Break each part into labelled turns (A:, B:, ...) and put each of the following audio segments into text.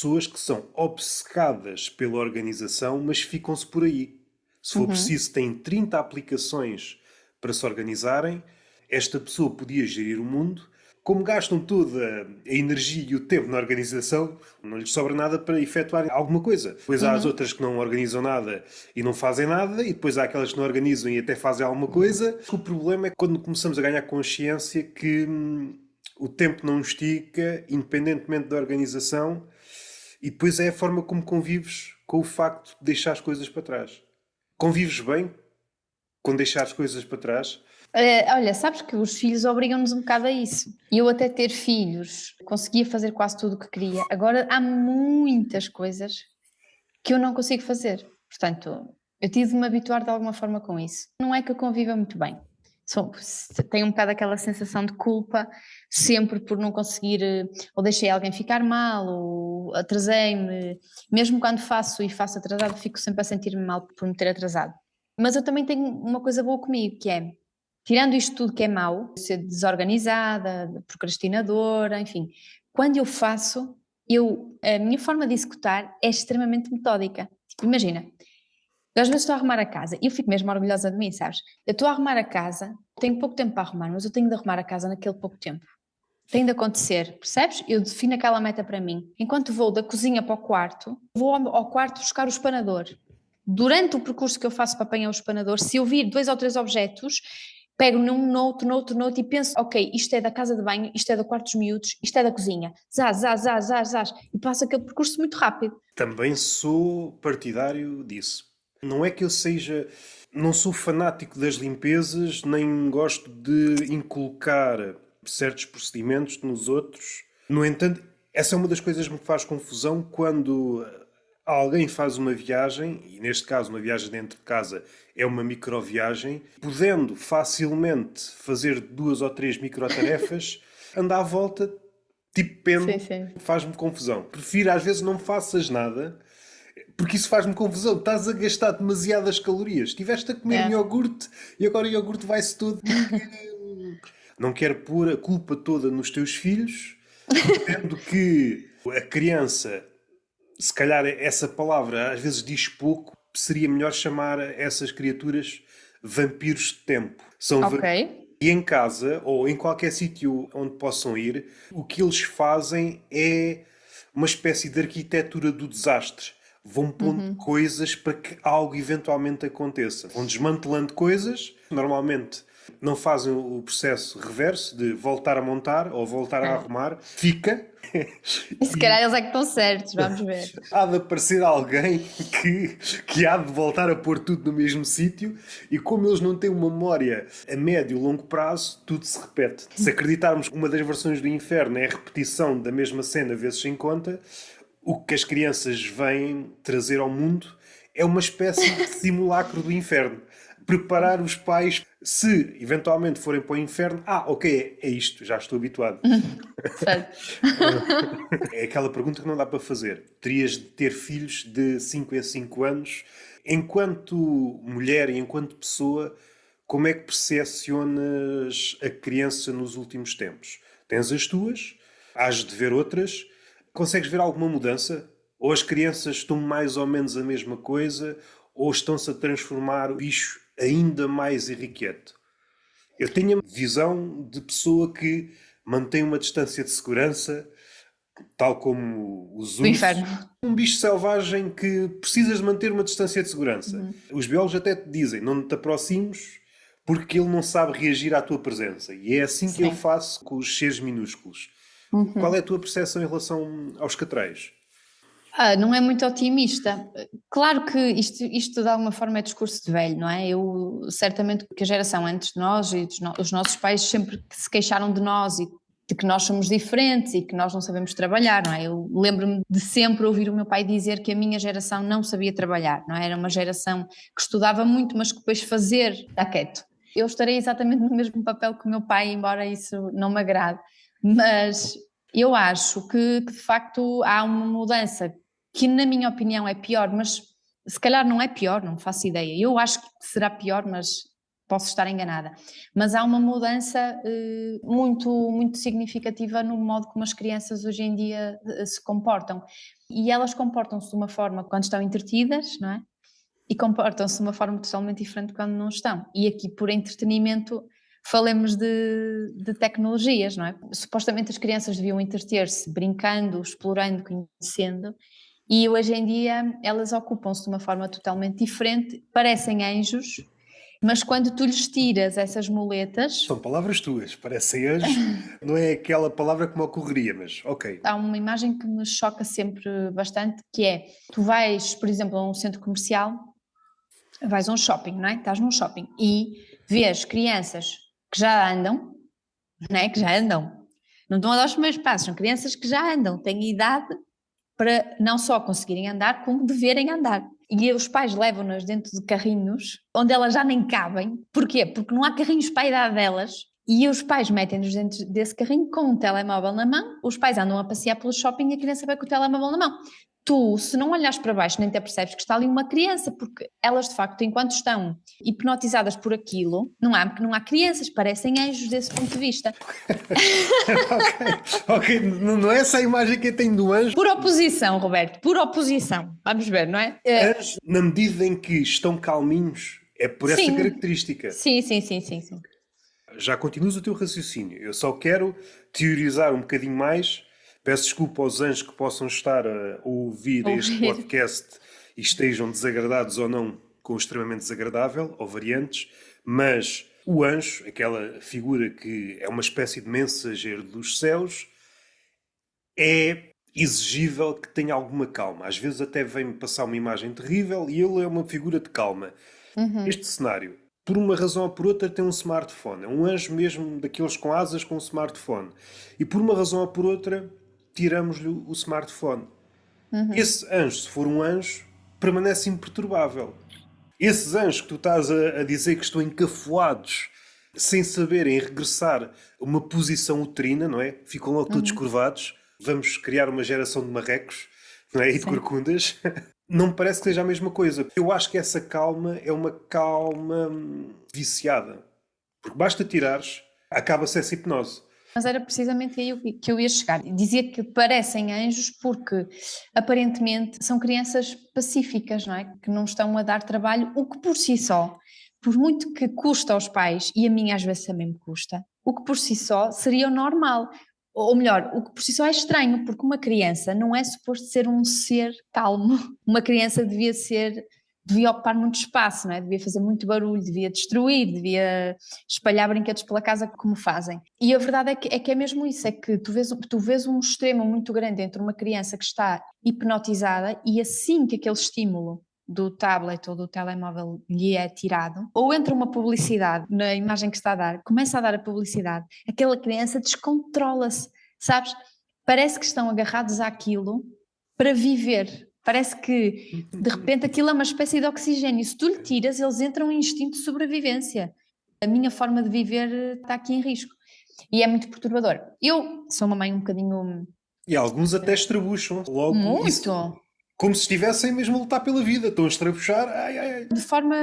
A: pessoas que são obcecadas pela organização, mas ficam-se por aí. Se for preciso, têm 30 aplicações para se organizarem. Esta pessoa podia gerir o mundo. Como gastam toda a energia e o tempo na organização, não lhes sobra nada para efetuar alguma coisa. Depois há as outras que não organizam nada e não fazem nada, e depois há aquelas que não organizam e até fazem alguma coisa. O problema é quando começamos a ganhar consciência que o tempo não estica, independentemente da organização, e depois é a forma como convives com o facto de deixar as coisas para trás. Convives bem com deixar as coisas para trás?
B: Olha, sabes que os filhos obrigam-nos um bocado a isso. E eu até ter filhos, conseguia fazer quase tudo o que queria. Agora há muitas coisas que eu não consigo fazer. Portanto, eu tive de me habituar de alguma forma com isso. Não é que eu conviva muito bem. Tenho um bocado aquela sensação de culpa sempre por não conseguir, ou deixei alguém ficar mal, ou atrasei-me. Mesmo quando faço e faço atrasado, fico sempre a sentir-me mal por me ter atrasado. Mas eu também tenho uma coisa boa comigo, que é, tirando isto tudo que é mau, ser desorganizada, procrastinadora, enfim, quando eu faço, a minha forma de executar é extremamente metódica. Tipo, imagina, eu às vezes estou a arrumar a casa e eu fico mesmo orgulhosa de mim, sabes? Eu estou a arrumar a casa, tenho pouco tempo para arrumar, mas eu tenho de arrumar a casa naquele pouco tempo. Tem de acontecer, percebes? Eu defino aquela meta para mim. Enquanto vou da cozinha para o quarto, vou ao quarto buscar o espanador. Durante o percurso que eu faço para apanhar o espanador, se eu vir 2 ou 3 objetos, pego num, noutro e penso, ok, isto é da casa de banho, isto é do quarto dos miúdos, isto é da cozinha. Zaz, zaz, zaz, zaz, zaz. E passo aquele percurso muito rápido.
A: Também sou partidário disso. Não é que eu seja. Não sou fanático das limpezas, nem gosto de inculcar certos procedimentos nos outros. No entanto, essa é uma das coisas que me faz confusão quando alguém faz uma viagem, e neste caso uma viagem dentro de casa é uma microviagem, podendo facilmente fazer 2 ou 3 microtarefas, anda à volta, tipo pêndulo,
B: Sim, sim.
A: faz-me confusão. Prefiro às vezes não faças nada, porque isso faz-me confusão. Estás a gastar demasiadas calorias. Estiveste a comer
B: É.
A: iogurte e agora o iogurte vai-se todo. Não quero pôr a culpa toda nos teus filhos, sendo que a criança, se calhar essa palavra às vezes diz pouco, seria melhor chamar essas criaturas vampiros de tempo.
B: Ok.
A: E em casa ou em qualquer sítio onde possam ir, o que eles fazem é uma espécie de arquitetura do desastre. Vão pondo coisas para que algo eventualmente aconteça. Vão desmantelando coisas, normalmente não fazem o processo reverso de voltar a montar ou voltar a arrumar. Fica.
B: E se calhar eles é que estão certos, vamos ver.
A: Há de aparecer alguém que há de voltar a pôr tudo no mesmo sítio, e como eles não têm uma memória a médio e longo prazo, tudo se repete. Se acreditarmos que uma das versões do inferno é a repetição da mesma cena vezes sem conta, o que as crianças vêm trazer ao mundo é uma espécie de simulacro do inferno. Preparar os pais, se eventualmente forem para o inferno, ok, é isto, já estou habituado.
B: Certo.
A: É aquela pergunta que não dá para fazer. Terias de ter filhos de 5 em 5 anos. Enquanto mulher e enquanto pessoa, como é que percepcionas a criança nos últimos tempos? Tens as tuas, hás de ver outras. Consegues ver alguma mudança? Ou as crianças estão mais ou menos a mesma coisa, ou estão-se a transformar o bicho ainda mais irrequieto? Eu tenho a visão de pessoa que mantém uma distância de segurança, tal como os
B: Do
A: ursos.
B: inferno.
A: Um bicho selvagem que precisas de manter uma distância de segurança. Os biólogos até te dizem, não te aproximes porque ele não sabe reagir à tua presença. E é assim que eu
B: Sim.
A: faço com os seres minúsculos. Qual é a tua percepção em relação aos catreiros?
B: Não é muito otimista. Claro que isto de alguma forma é discurso de velho, não é? Eu, certamente que a geração antes de nós e os nossos pais sempre se queixaram de nós e de que nós somos diferentes e que nós não sabemos trabalhar, não é? Eu lembro-me de sempre ouvir o meu pai dizer que a minha geração não sabia trabalhar, não é? Era uma geração que estudava muito, mas que depois fazer está quieto. Eu estarei exatamente no mesmo papel que o meu pai, embora isso não me agrade, mas eu acho que de facto há uma mudança que na minha opinião é pior, mas se calhar não é pior, não faço ideia. Eu acho que será pior, mas posso estar enganada, mas há uma mudança muito, muito significativa no modo como as crianças hoje em dia se comportam. E elas comportam-se de uma forma quando estão entretidas, não é? E comportam-se de uma forma totalmente diferente quando não estão. E aqui, por entretenimento, falemos de tecnologias, não é? Supostamente as crianças deviam entreter-se brincando, explorando, conhecendo, e hoje em dia elas ocupam-se de uma forma totalmente diferente, parecem anjos, mas quando tu lhes tiras essas muletas...
A: São palavras tuas, parecem anjos, não é aquela palavra que me ocorreria, mas ok.
B: Há uma imagem que me choca sempre bastante, que é, tu vais, por exemplo, a um centro comercial, vais a um shopping, não é? Estás num shopping e vês crianças que já andam, não é? Que já andam, não estão a dar os primeiros passos, são crianças que já andam, têm idade para não só conseguirem andar, como deverem andar. E os pais levam-nas dentro de carrinhos, onde elas já nem cabem. Porquê? Porque não há carrinhos para a idade delas, e os pais metem-nos dentro desse carrinho com um telemóvel na mão, os pais andam a passear pelo shopping e a criança vai com o telemóvel na mão. Tu, se não olhares para baixo, nem te apercebes que está ali uma criança, porque elas, de facto, enquanto estão hipnotizadas por aquilo, não há crianças, parecem anjos desse ponto de vista.
A: Ok, não é essa a imagem que eu tenho do anjo.
B: Por oposição, Roberto, por oposição. Vamos ver, não é?
A: Anjos, na medida em que estão calminhos, é por essa
B: Sim.
A: característica.
B: Sim.
A: Já continuas o teu raciocínio. Eu só quero teorizar um bocadinho mais. Peço desculpa aos anjos que possam estar a ouvir este podcast e estejam desagradados ou não com o extremamente desagradável, ou variantes, mas o anjo, aquela figura que é uma espécie de mensageiro dos céus, é exigível que tenha alguma calma. Às vezes até vem-me passar uma imagem terrível e ele é uma figura de calma. Este cenário, por uma razão ou por outra, tem um smartphone. É um anjo mesmo daqueles com asas com um smartphone. E por uma razão ou por outra, tiramos-lhe o smartphone. Esse anjo, se for um anjo, permanece imperturbável. Esses anjos que tu estás a dizer que estão encafuados, sem saberem regressar a uma posição uterina, não é? Ficam logo todos curvados. Vamos criar uma geração de marrecos, não é? E de corcundas. Não me parece que seja a mesma coisa. Eu acho que essa calma é uma calma viciada. Porque basta tirares, acaba-se essa hipnose.
B: Mas era precisamente aí que eu ia chegar. Dizia que parecem anjos porque, aparentemente, são crianças pacíficas, não é? Que não estão a dar trabalho, o que por si só, por muito que custa aos pais, e a mim às vezes também me custa, o que por si só seria o normal. Ou melhor, o que por si só é estranho, porque uma criança não é suposto ser um ser calmo. Uma criança devia ocupar muito espaço, não é? Devia fazer muito barulho, devia destruir, devia espalhar brinquedos pela casa como fazem. E a verdade é que é mesmo isso, é que tu vês um extremo muito grande entre uma criança que está hipnotizada e assim que aquele estímulo do tablet ou do telemóvel lhe é tirado, ou entra uma publicidade na imagem que está a dar, começa a dar a publicidade, aquela criança descontrola-se, sabes? Parece que estão agarrados àquilo para viver. Parece que, de repente, aquilo é uma espécie de oxigênio. Se tu lhe tiras, eles entram em instinto de sobrevivência. A minha forma de viver está aqui em risco. E é muito perturbador. Eu sou uma mãe um bocadinho...
A: E alguns até estrabucham logo.
B: Muito!
A: Isso, como se estivessem mesmo a lutar pela vida. Estão a estrabuchar. Ai.
B: De forma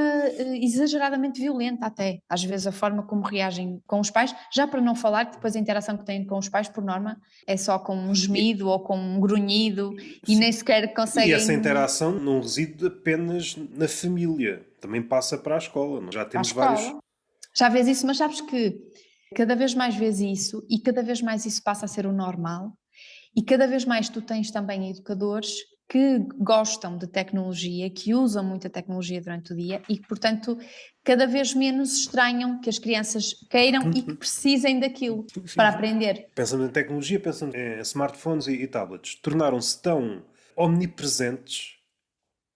B: exageradamente violenta até. Às vezes a forma como reagem com os pais, já para não falar que depois a interação que têm com os pais, por norma, é só com um gemido ou com um grunhido e nem sequer conseguem...
A: E essa interação não reside apenas na família. Também passa para a escola. Não? Já temos vários...
B: Já vês isso, mas sabes que cada vez mais vês isso e cada vez mais isso passa a ser o normal e cada vez mais tu tens também educadores que gostam de tecnologia, que usam muita tecnologia durante o dia e que, portanto, cada vez menos estranham que as crianças queiram e que precisem daquilo para aprender.
A: Pensando em tecnologia, pensando em smartphones e tablets. Tornaram-se tão omnipresentes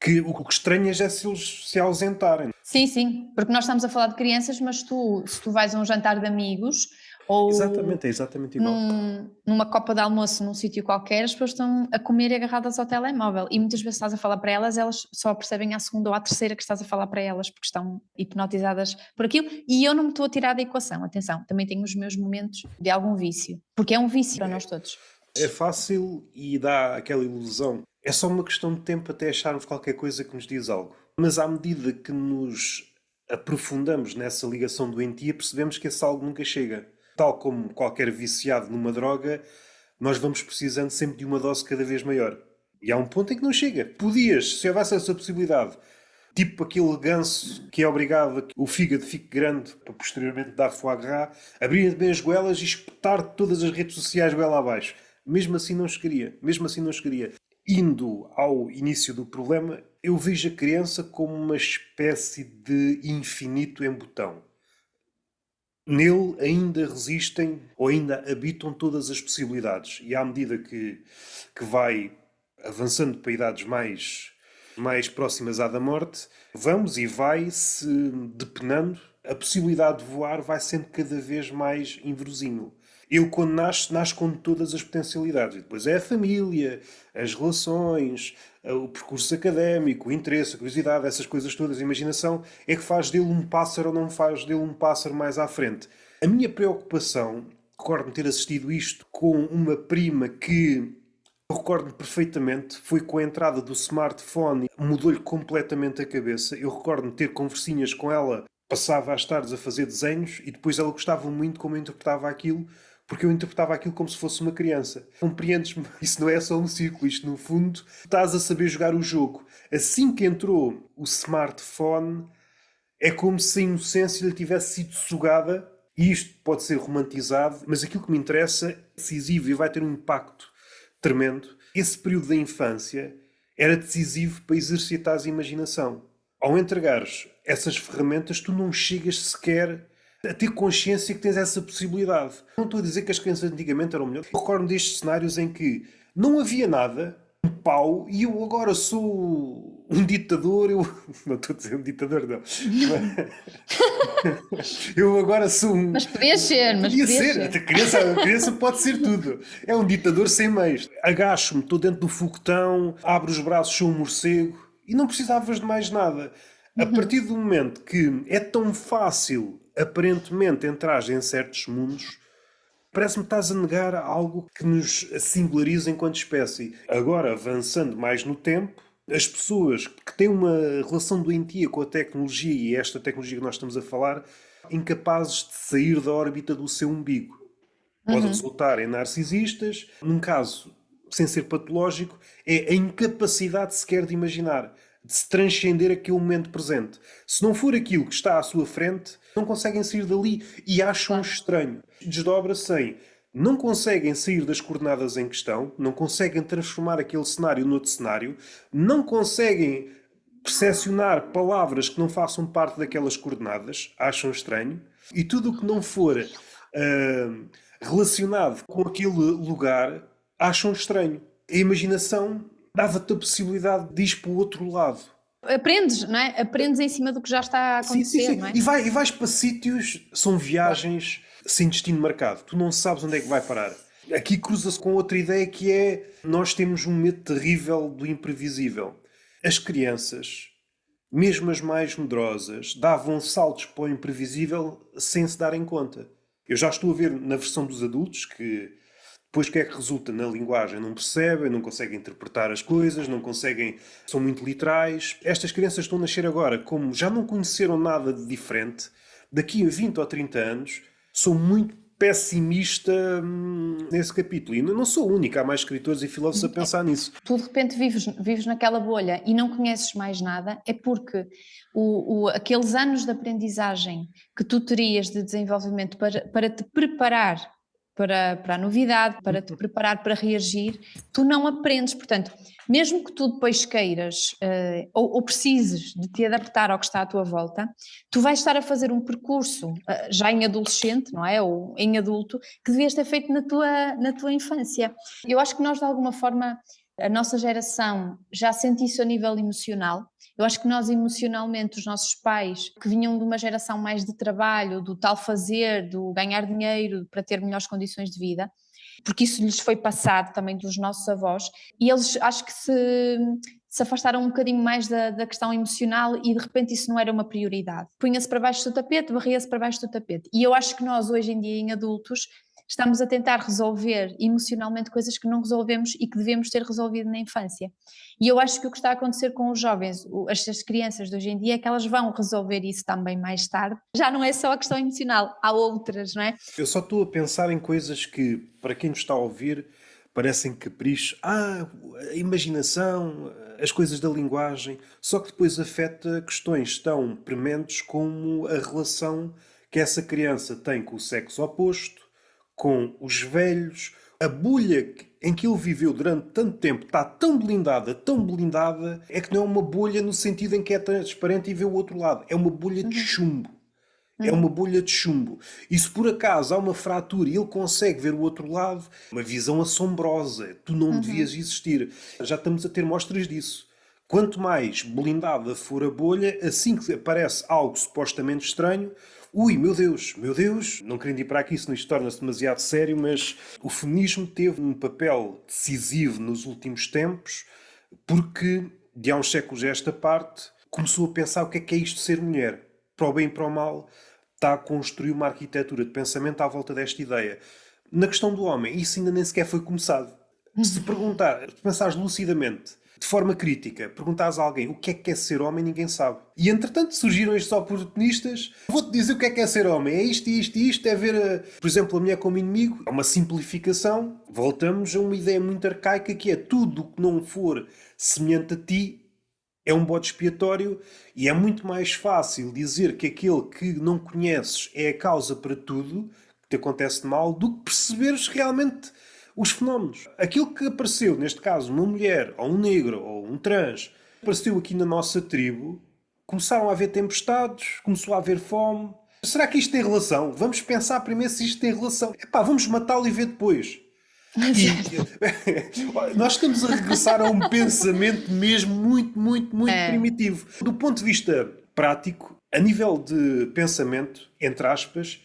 A: que o que estranhas é se eles se ausentarem.
B: Sim, porque nós estamos a falar de crianças, mas se tu vais a um jantar de amigos... Ou
A: exatamente, é exatamente igual.
B: Numa copa de almoço num sítio qualquer, as pessoas estão a comer agarradas ao telemóvel e muitas vezes estás a falar para elas, elas só percebem à segunda ou à terceira que estás a falar para elas porque estão hipnotizadas por aquilo e eu não me estou a tirar da equação, atenção, também tenho os meus momentos de algum vício, porque é um vício para nós todos.
A: É fácil e dá aquela ilusão. É só uma questão de tempo até acharmos qualquer coisa que nos diz algo. Mas à medida que nos aprofundamos nessa ligação doentia, percebemos que esse algo nunca chega. Tal como qualquer viciado numa droga, nós vamos precisando sempre de uma dose cada vez maior. E há um ponto em que não chega. Podias, se houvesse essa possibilidade, tipo aquele ganso que é obrigado a que o fígado fique grande para posteriormente dar foie gras, abrir bem as goelas e espetar todas as redes sociais goela abaixo. Mesmo assim não chegaria. Mesmo assim não chegaria. Indo ao início do problema, eu vejo a criança como uma espécie de infinito em botão. Nele ainda resistem ou ainda habitam todas as possibilidades. E à medida que vai avançando para idades mais próximas à da morte, vamos e vai-se depenando, a possibilidade de voar vai sendo cada vez mais inverossímil. Ele, quando nasce com todas as potencialidades. E depois é a família, as relações, o percurso académico, o interesse, a curiosidade, essas coisas todas, a imaginação, é que faz dele um pássaro ou não faz dele um pássaro mais à frente. A minha preocupação, recordo-me ter assistido isto com uma prima que eu recordo-me perfeitamente, foi com a entrada do smartphone, mudou-lhe completamente a cabeça. Eu recordo-me ter conversinhas com ela, passava as tardes a fazer desenhos e depois ela gostava muito como eu interpretava aquilo, porque eu interpretava aquilo como se fosse uma criança. Compreendes-me? Isso não é só um círculo, isto no fundo estás a saber jogar o jogo. Assim que entrou o smartphone, é como se a inocência lhe tivesse sido sugada, e isto pode ser romantizado, mas aquilo que me interessa é decisivo e vai ter um impacto tremendo. Esse período da infância era decisivo para exercitares a imaginação. Ao entregares essas ferramentas, tu não chegas sequer a ter consciência que tens essa possibilidade. Não estou a dizer que as crianças antigamente eram melhores. Eu recordo destes cenários em que não havia nada, um pau, e eu agora sou um ditador. Eu não estou a dizer um ditador, não. Eu agora sou um...
B: Mas podia ser, mas
A: Podia
B: podia
A: ser.
B: ser.
A: A criança pode ser tudo. É um ditador sem meios. Agacho-me, estou dentro do foguetão, abro os braços, sou um morcego. E não precisavas de mais nada. A partir do momento que é tão fácil, aparentemente, entrar em certos mundos, parece-me que estás a negar algo que nos singulariza enquanto espécie. Agora, avançando mais no tempo, as pessoas que têm uma relação doentia com a tecnologia, e esta tecnologia que nós estamos a falar, incapazes de sair da órbita do seu umbigo. Pode resultar em narcisistas. Num caso, sem ser patológico, é a incapacidade sequer de imaginar, de se transcender aquele momento presente. Se não for aquilo que está à sua frente, não conseguem sair dali e acham estranho. Desdobra-se em não conseguem sair das coordenadas em questão, não conseguem transformar aquele cenário noutro cenário, não conseguem percepcionar palavras que não façam parte daquelas coordenadas, acham estranho, e tudo o que não for relacionado com aquele lugar, acham estranho. A imaginação dava-te a possibilidade de ir para o outro lado.
B: Aprendes, não é? Aprendes em cima do que já está a acontecer,
A: Sim.
B: não é?
A: E vais para sítios, são viagens sem destino marcado. Tu não sabes onde é que vai parar. Aqui cruza-se com outra ideia que é nós temos um medo terrível do imprevisível. As crianças, mesmo as mais medrosas, davam saltos para o imprevisível sem se darem conta. Eu já estou a ver na versão dos adultos que depois o que é que resulta na linguagem? Não percebem, não conseguem interpretar as coisas, não conseguem, são muito literais. Estas crianças estão a nascer agora, como já não conheceram nada de diferente, daqui a 20 ou 30 anos, sou muito pessimista nesse capítulo. E não sou a única, há mais escritores e filósofos a pensar nisso.
B: Tu de repente vives naquela bolha e não conheces mais nada, é porque aqueles anos de aprendizagem que tu terias de desenvolvimento para te preparar para a novidade, para te preparar para reagir, tu não aprendes. Portanto, mesmo que tu depois queiras ou precises de te adaptar ao que está à tua volta, tu vais estar a fazer um percurso já em adolescente, não é? Ou em adulto, que devias ter feito na tua infância. Eu acho que nós, de alguma forma, a nossa geração já sente isso a nível emocional. Eu acho que nós emocionalmente, os nossos pais, que vinham de uma geração mais de trabalho, do tal fazer, do ganhar dinheiro para ter melhores condições de vida, porque isso lhes foi passado também dos nossos avós, e eles acho que se afastaram um bocadinho mais da questão emocional e de repente isso não era uma prioridade. Punha-se para baixo do tapete, varria-se para baixo do tapete. E eu acho que nós hoje em dia em adultos estamos a tentar resolver emocionalmente coisas que não resolvemos e que devemos ter resolvido na infância. E eu acho que o que está a acontecer com os jovens, estas crianças de hoje em dia, é que elas vão resolver isso também mais tarde. Já não é só a questão emocional, há outras, não é?
A: Eu só estou a pensar em coisas que, para quem nos está a ouvir, parecem caprichos. A imaginação, as coisas da linguagem. Só que depois afeta questões tão prementes como a relação que essa criança tem com o sexo oposto, com os velhos. A bolha em que ele viveu durante tanto tempo está tão blindada, é que não é uma bolha no sentido em que é transparente e vê o outro lado. É uma bolha de chumbo. É uma bolha de chumbo. E se por acaso há uma fratura e ele consegue ver o outro lado, uma visão assombrosa. Tu não devias existir. Já estamos a ter mostras disso. Quanto mais blindada for a bolha, assim que aparece algo supostamente estranho, ui, meu Deus, não querendo ir para aqui, senão isto torna-se demasiado sério, mas o feminismo teve um papel decisivo nos últimos tempos, porque, de há uns séculos a esta parte, começou a pensar o que é isto de ser mulher. Para o bem e para o mal, está a construir uma arquitetura de pensamento à volta desta ideia. Na questão do homem, isso ainda nem sequer foi começado. Se perguntar, pensares lucidamente, de forma crítica, perguntares a alguém o que é ser homem, ninguém sabe. E entretanto surgiram estes oportunistas. Vou-te dizer o que é ser homem. É isto, isto e isto. É ver, por exemplo, a mulher como inimigo. É uma simplificação. Voltamos a uma ideia muito arcaica que é tudo o que não for semelhante a ti é um bode expiatório, e é muito mais fácil dizer que aquele que não conheces é a causa para tudo que te acontece de mal do que perceberes realmente os fenómenos. Aquilo que apareceu, neste caso, uma mulher, ou um negro, ou um trans, apareceu aqui na nossa tribo, começaram a haver tempestades, começou a haver fome. Será que isto tem relação? Vamos pensar primeiro se isto tem relação. Epá, vamos matá-lo e ver depois. E nós estamos a regressar a um pensamento mesmo muito primitivo. Do ponto de vista prático, a nível de pensamento, entre aspas,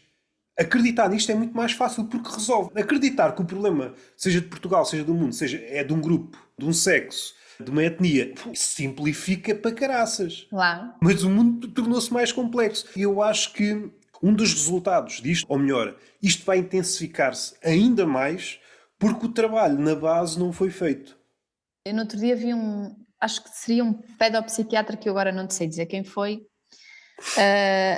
A: acreditar nisto é muito mais fácil porque resolve. Acreditar que o problema, seja de Portugal, seja do mundo, seja é de um grupo, de um sexo, de uma etnia, simplifica para caraças.
B: Claro.
A: Mas o mundo tornou-se mais complexo. E eu acho que um dos resultados disto, ou melhor, isto vai intensificar-se ainda mais porque o trabalho na base não foi feito.
B: Eu no outro dia vi acho que seria um pedopsiquiatra, que eu agora não te sei dizer quem foi,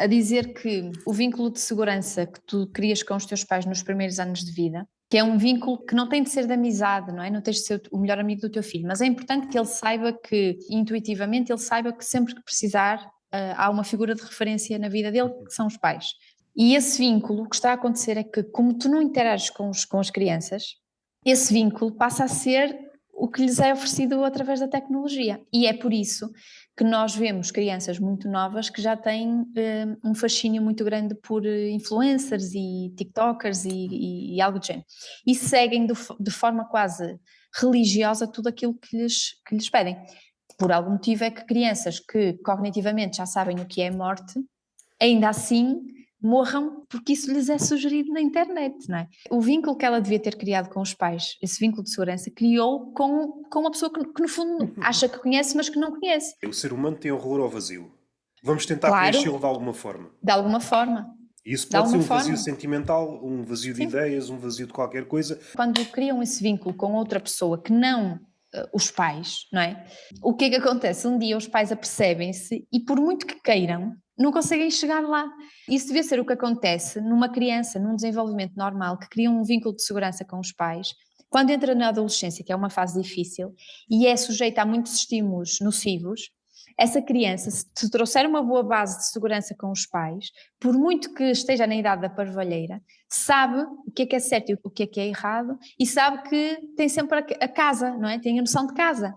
B: a dizer que o vínculo de segurança que tu crias com os teus pais nos primeiros anos de vida, que é um vínculo que não tem de ser de amizade, não é? Não tens de ser o melhor amigo do teu filho, mas é importante que ele saiba que, intuitivamente, ele saiba que sempre que precisar, há uma figura de referência na vida dele, que são os pais. E esse vínculo, o que está a acontecer é que, como tu não interages com as crianças, esse vínculo passa a ser o que lhes é oferecido através da tecnologia. E é por isso que nós vemos crianças muito novas que já têm um fascínio muito grande por influencers e tiktokers e algo do género. E seguem de forma quase religiosa tudo aquilo que lhes pedem. Por algum motivo é que crianças que cognitivamente já sabem o que é morte, ainda assim morram porque isso lhes é sugerido na internet, não é? O vínculo que ela devia ter criado com os pais, esse vínculo de segurança, criou com uma pessoa que no fundo acha que conhece, mas que não conhece.
A: O ser humano tem horror ao vazio. Vamos tentar
B: Claro,
A: preenchê-lo de alguma forma.
B: de alguma forma.
A: E isso
B: De
A: pode ser
B: alguma
A: um vazio
B: forma.
A: sentimental, um vazio de
B: Sim.
A: ideias, um vazio de qualquer coisa.
B: Quando criam esse vínculo com outra pessoa que não os pais, não é? O que é que acontece? Um dia os pais apercebem-se e por muito que queiram, não conseguem chegar lá. Isso devia ser o que acontece numa criança, num desenvolvimento normal, que cria um vínculo de segurança com os pais. Quando entra na adolescência, que é uma fase difícil, e é sujeita a muitos estímulos nocivos, essa criança, se te trouxer uma boa base de segurança com os pais, por muito que esteja na idade da parvalheira, sabe o que é certo e o que é errado, e sabe que tem sempre a casa, não é? Tem a noção de casa.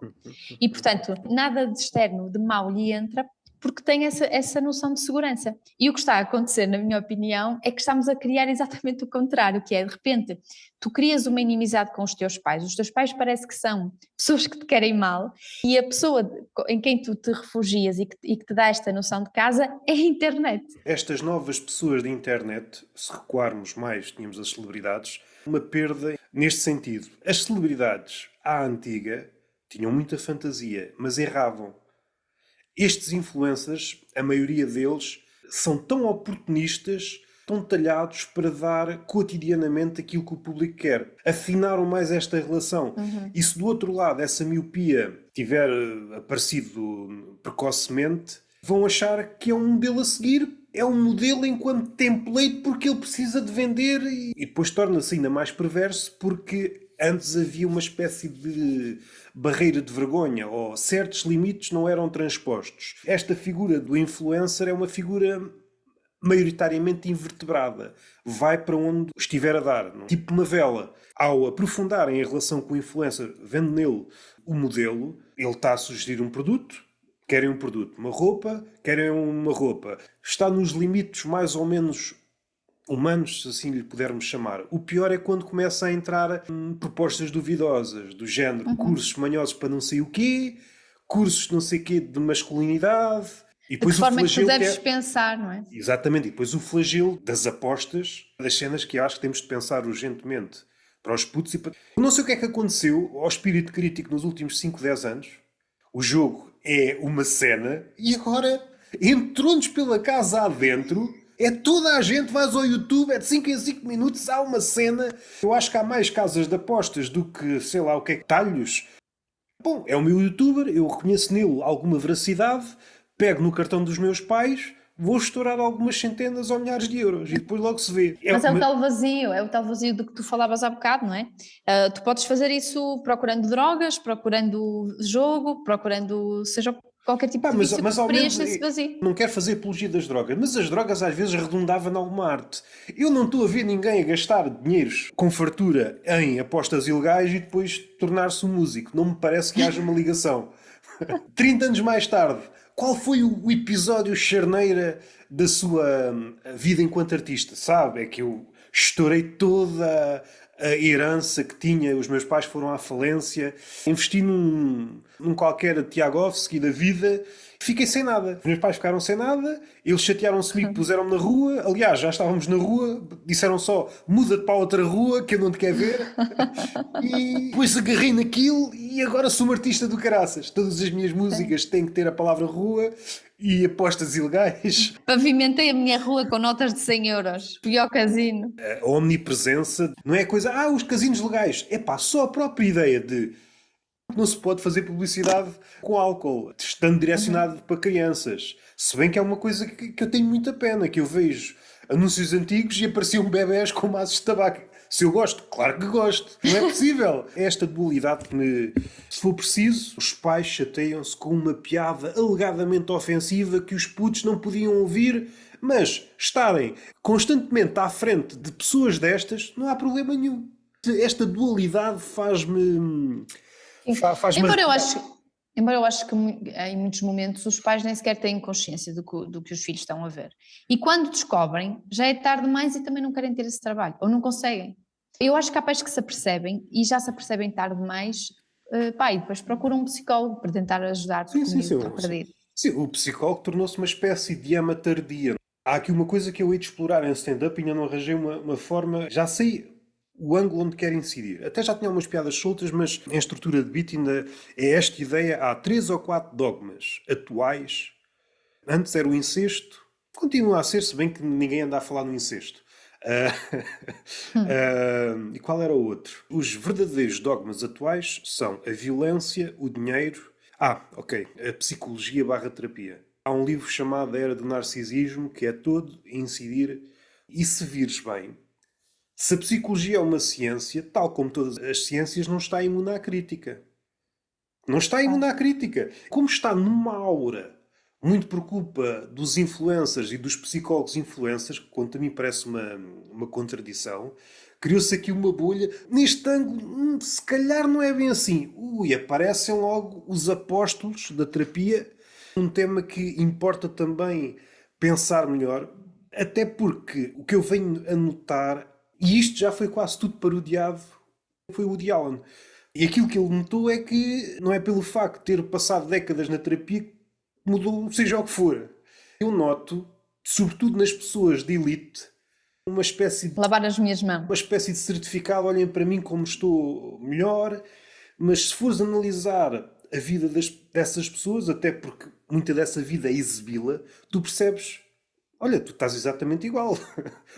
B: E, portanto, nada de externo, de mau lhe entra, porque tem essa noção de segurança. E o que está a acontecer, na minha opinião, é que estamos a criar exatamente o contrário, que é, de repente, tu crias uma inimizade com os teus pais parece que são pessoas que te querem mal, e a pessoa em quem tu te refugias e que te dá esta noção de casa é a internet.
A: Estas novas pessoas de internet, se recuarmos mais, tínhamos as celebridades, uma perda neste sentido. As celebridades, à antiga, tinham muita fantasia, mas erravam. Estes influencers, a maioria deles, são tão oportunistas estão talhados para dar cotidianamente aquilo que o público quer. Afinaram mais esta relação. E se do outro lado essa miopia tiver aparecido precocemente, vão achar que é um modelo a seguir, é um modelo enquanto template porque ele precisa de vender e depois torna-se ainda mais perverso porque antes havia uma espécie de barreira de vergonha ou certos limites não eram transpostos. Esta figura do influencer é uma figura maioritariamente invertebrada. Vai para onde estiver a dar. Tipo uma vela. Ao aprofundarem a relação com o influencer, vendo nele o modelo, ele está a sugerir um produto, querem um produto. Uma roupa, querem uma roupa. Está nos limites mais ou menos humanos, se assim lhe pudermos chamar. O pior é quando começa a entrar propostas duvidosas, do género cursos manhosos para não sei o quê, cursos não sei o quê de masculinidade. E
B: De que
A: depois
B: forma
A: o
B: é que tu
A: flagelo
B: deves pensar, não é?
A: Exatamente, e depois o flagelo das apostas, das cenas que eu acho que temos de pensar urgentemente para os putos e para... Eu não sei o que é que aconteceu ao espírito crítico nos últimos 5, 10 anos. O jogo é uma cena e agora entrou-nos pela casa adentro. É toda a gente, vais ao YouTube, é de 5 em 5 minutos, há uma cena. Eu acho que há mais casas de apostas do que, sei lá, o que é que talhos. Bom, é o meu youtuber, eu reconheço nele alguma veracidade, pego no cartão dos meus pais, vou estourar algumas centenas ou milhares de euros e depois logo se vê.
B: Mas é o tal vazio do que tu falavas há bocado, não é? Tu podes fazer isso procurando drogas, procurando jogo, procurando seja qualquer tipo de vício
A: Mas
B: que
A: ao menos
B: preencha esse vazio.
A: não quero fazer apologia das drogas, mas as drogas às vezes redundavam em alguma arte. Eu não estou a ver ninguém a gastar dinheiros com fartura em apostas ilegais e depois tornar-se um músico. Não me parece que haja uma ligação. 30 anos mais tarde, qual foi o episódio charneira da sua vida enquanto artista? Sabe? É que eu estourei toda a herança que tinha, os meus pais foram à falência, investi num qualquer Tiagovski da vida, fiquei sem nada. Os meus pais ficaram sem nada, eles chatearam-se comigo, puseram-me na rua, aliás, já estávamos na rua, disseram só, muda-te para outra rua que eu não te quero ver, e depois agarrei naquilo e agora sou um artista do caraças. Todas as minhas músicas têm que ter a palavra rua e apostas ilegais.
B: Pavimentei a minha rua com notas de 100 euros. Fui ao casino.
A: A omnipresença não é coisa, os casinos legais. É pá, só a própria ideia de não se pode fazer publicidade com álcool, estando direcionado para crianças. Se bem que é uma coisa que eu tenho muita pena, que eu vejo anúncios antigos e apareciam bebés com maços de tabaco. Se eu gosto, claro que gosto. Não é possível. É esta dualidade que me... Se for preciso, os pais chateiam-se com uma piada alegadamente ofensiva que os putos não podiam ouvir, mas estarem constantemente à frente de pessoas destas, não há problema nenhum. Esta dualidade faz-me...
B: Embora eu acho que em muitos momentos os pais nem sequer têm consciência do que os filhos estão a ver. E quando descobrem, já é tarde demais e também não querem ter esse trabalho, ou não conseguem. Eu acho que há pais que se apercebem e já se apercebem tarde demais, e depois procuram um psicólogo para tentar ajudar porque o miúdo está perdido.
A: Sim, o psicólogo tornou-se uma espécie de ama tardia. Há aqui uma coisa que eu hei de explorar em stand-up e ainda não arranjei uma forma... Já sei o ângulo onde quer incidir. Até já tinha umas piadas soltas, mas em estrutura de beat ainda é esta ideia. Há 3 ou 4 dogmas atuais. Antes era o incesto. Continua a ser, se bem que ninguém anda a falar no incesto. E qual era o outro? Os verdadeiros dogmas atuais são a violência, o dinheiro... ok. A psicologia / terapia. Há um livro chamado A Era do Narcisismo que é todo a incidir. E se vires bem... Se a psicologia é uma ciência, tal como todas as ciências, não está imune à crítica. Não está imune à crítica. Como está numa aura, muito por culpa dos influencers e dos psicólogos influencers, que quanto a mim parece uma contradição, criou-se aqui uma bolha. Neste ângulo, se calhar não é bem assim. Aparecem logo os apóstolos da terapia. Um tema que importa também pensar melhor, até porque o que eu venho a notar... E isto já foi quase tudo parodiado, foi o Woody Allen. E aquilo que ele notou é que não é pelo facto de ter passado décadas na terapia que mudou, seja o que for. Eu noto, sobretudo nas pessoas de elite, uma espécie de...
B: Lavar as minhas mãos.
A: Uma espécie de certificado, olhem para mim como estou melhor, mas se fores analisar a vida dessas pessoas, até porque muita dessa vida é exibi-la, tu percebes Olha, tu estás exatamente igual.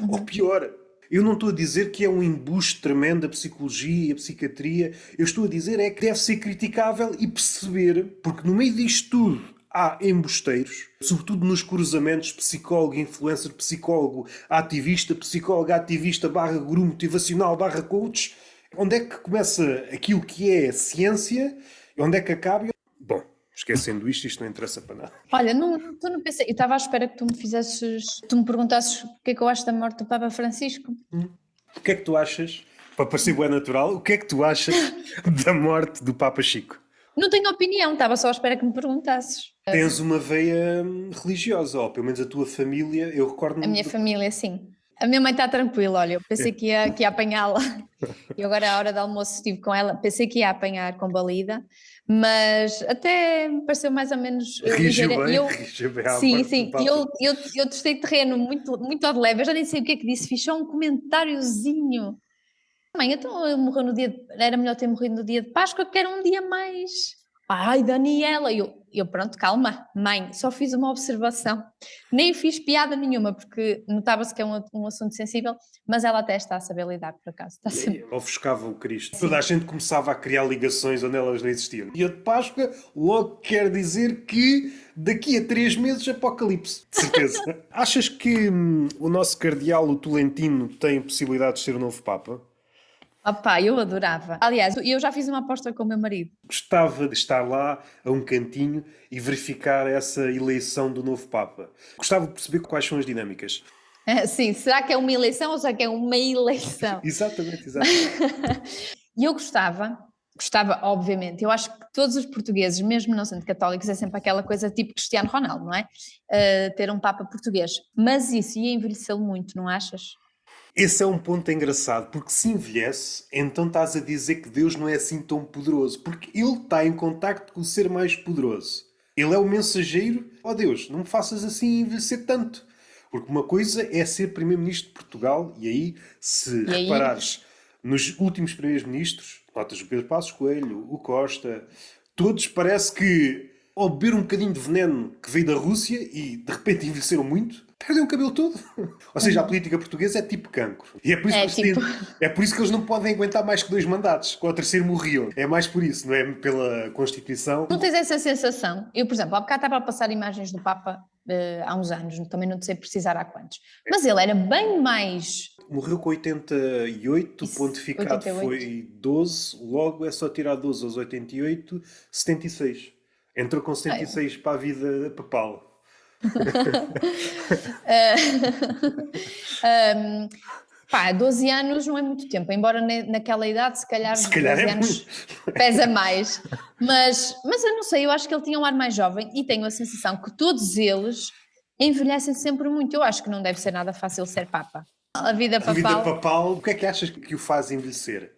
A: Ou
B: Uhum.
A: pior. Eu não estou a dizer que é um embuste tremendo a psicologia e a psiquiatria. Eu estou a dizer é que deve ser criticável e perceber, porque no meio disto tudo há embusteiros, sobretudo nos cruzamentos psicólogo, psicólogo, ativista, barra guru motivacional, barra coach. Onde é que começa aquilo que é ciência e onde é que acaba? Bom, esquecendo isto não interessa para nada.
B: Olha, tu não pensei, eu estava à espera que tu me perguntasses o que é que eu acho da morte do Papa Francisco.
A: O que é que tu achas, para parecer bué natural, o que é que tu achas da morte do Papa Chico?
B: Não tenho opinião, estava só à espera que me perguntasses.
A: Tens uma veia religiosa, ou pelo menos a tua família, eu
B: A
A: recordo-me
B: minha família, sim. A minha mãe está tranquila, olha, eu pensei que ia apanhá-la. E agora, à hora do almoço, estive com ela, pensei que ia apanhar com balida, mas até me pareceu mais ou menos ligeira. E eu,
A: rijo bem à
B: sim,
A: morte do
B: sim, e
A: Papa.
B: eu testei terreno muito ao de leve, eu já nem sei o que é que disse, fiz só um comentáriozinho. Mãe, então eu morri no dia era melhor ter morrido no dia de Páscoa, que era um dia mais. Ai, Daniela, eu pronto, calma, mãe, só fiz uma observação, nem fiz piada nenhuma, porque notava-se que é um assunto sensível, mas ela até está a saber lidar, por acaso, está sempre.
A: Ofuscava o Cristo. Toda
B: Sim.
A: a gente começava a criar ligações onde elas não existiam. Dia de Páscoa logo quer dizer que daqui a 3 meses Apocalipse. De certeza. Achas que o nosso cardeal, o Tolentino, tem possibilidade de ser o novo Papa?
B: Opá, eu adorava. Aliás, eu já fiz uma aposta com o meu marido.
A: Gostava de estar lá a um cantinho e verificar essa eleição do novo Papa. Gostava de perceber quais são as dinâmicas.
B: Sim, será que é uma eleição ou será que é uma eleição?
A: Exatamente, exatamente.
B: E eu gostava, obviamente. Eu acho que todos os portugueses, mesmo não sendo católicos, é sempre aquela coisa tipo Cristiano Ronaldo, não é? Ter um Papa português. Mas isso ia envelhecê-lo muito, não achas?
A: Esse é um ponto engraçado, porque se envelhece, então estás a dizer que Deus não é assim tão poderoso, porque ele está em contacto com o ser mais poderoso. Ele é o mensageiro. Oh Deus, não me faças assim envelhecer tanto. Porque uma coisa é ser primeiro-ministro de Portugal, e aí, se
B: E aí,
A: reparares nos últimos primeiros-ministros, notas o Pedro Passos Coelho, o Costa, todos parece que, ao beber um bocadinho de veneno que veio da Rússia e de repente envelheceram muito, perdem o cabelo todo. Ou seja, a
B: uhum.
A: política portuguesa é tipo cancro. E é por isso que
B: É
A: eles
B: tipo,
A: é por isso que eles não podem aguentar mais que 2 mandatos. Com o terceiro morriam. É mais por isso, não é pela Constituição.
B: não tens essa sensação? Eu, por exemplo, há bocado estava a passar imagens do Papa há uns anos, também não sei precisar há quantos, mas ele era bem mais.
A: Morreu com 88, o
B: Isso,
A: pontificado
B: 88.
A: foi 12, logo é só tirar 12 aos 88, 76. Entrou com
B: Ai.
A: 76 para a vida papal.
B: Um, pá, 12 anos não é muito tempo, embora naquela idade, se calhar,
A: Se calhar
B: 12
A: é muito.
B: anos pesa mais. Mas eu não sei, eu acho que ele tinha um ar mais jovem e tenho a sensação que todos eles envelhecem sempre muito. Eu acho que não deve ser nada fácil ser Papa. A vida
A: A vida
B: papal,
A: papal, o que é que achas que o faz envelhecer?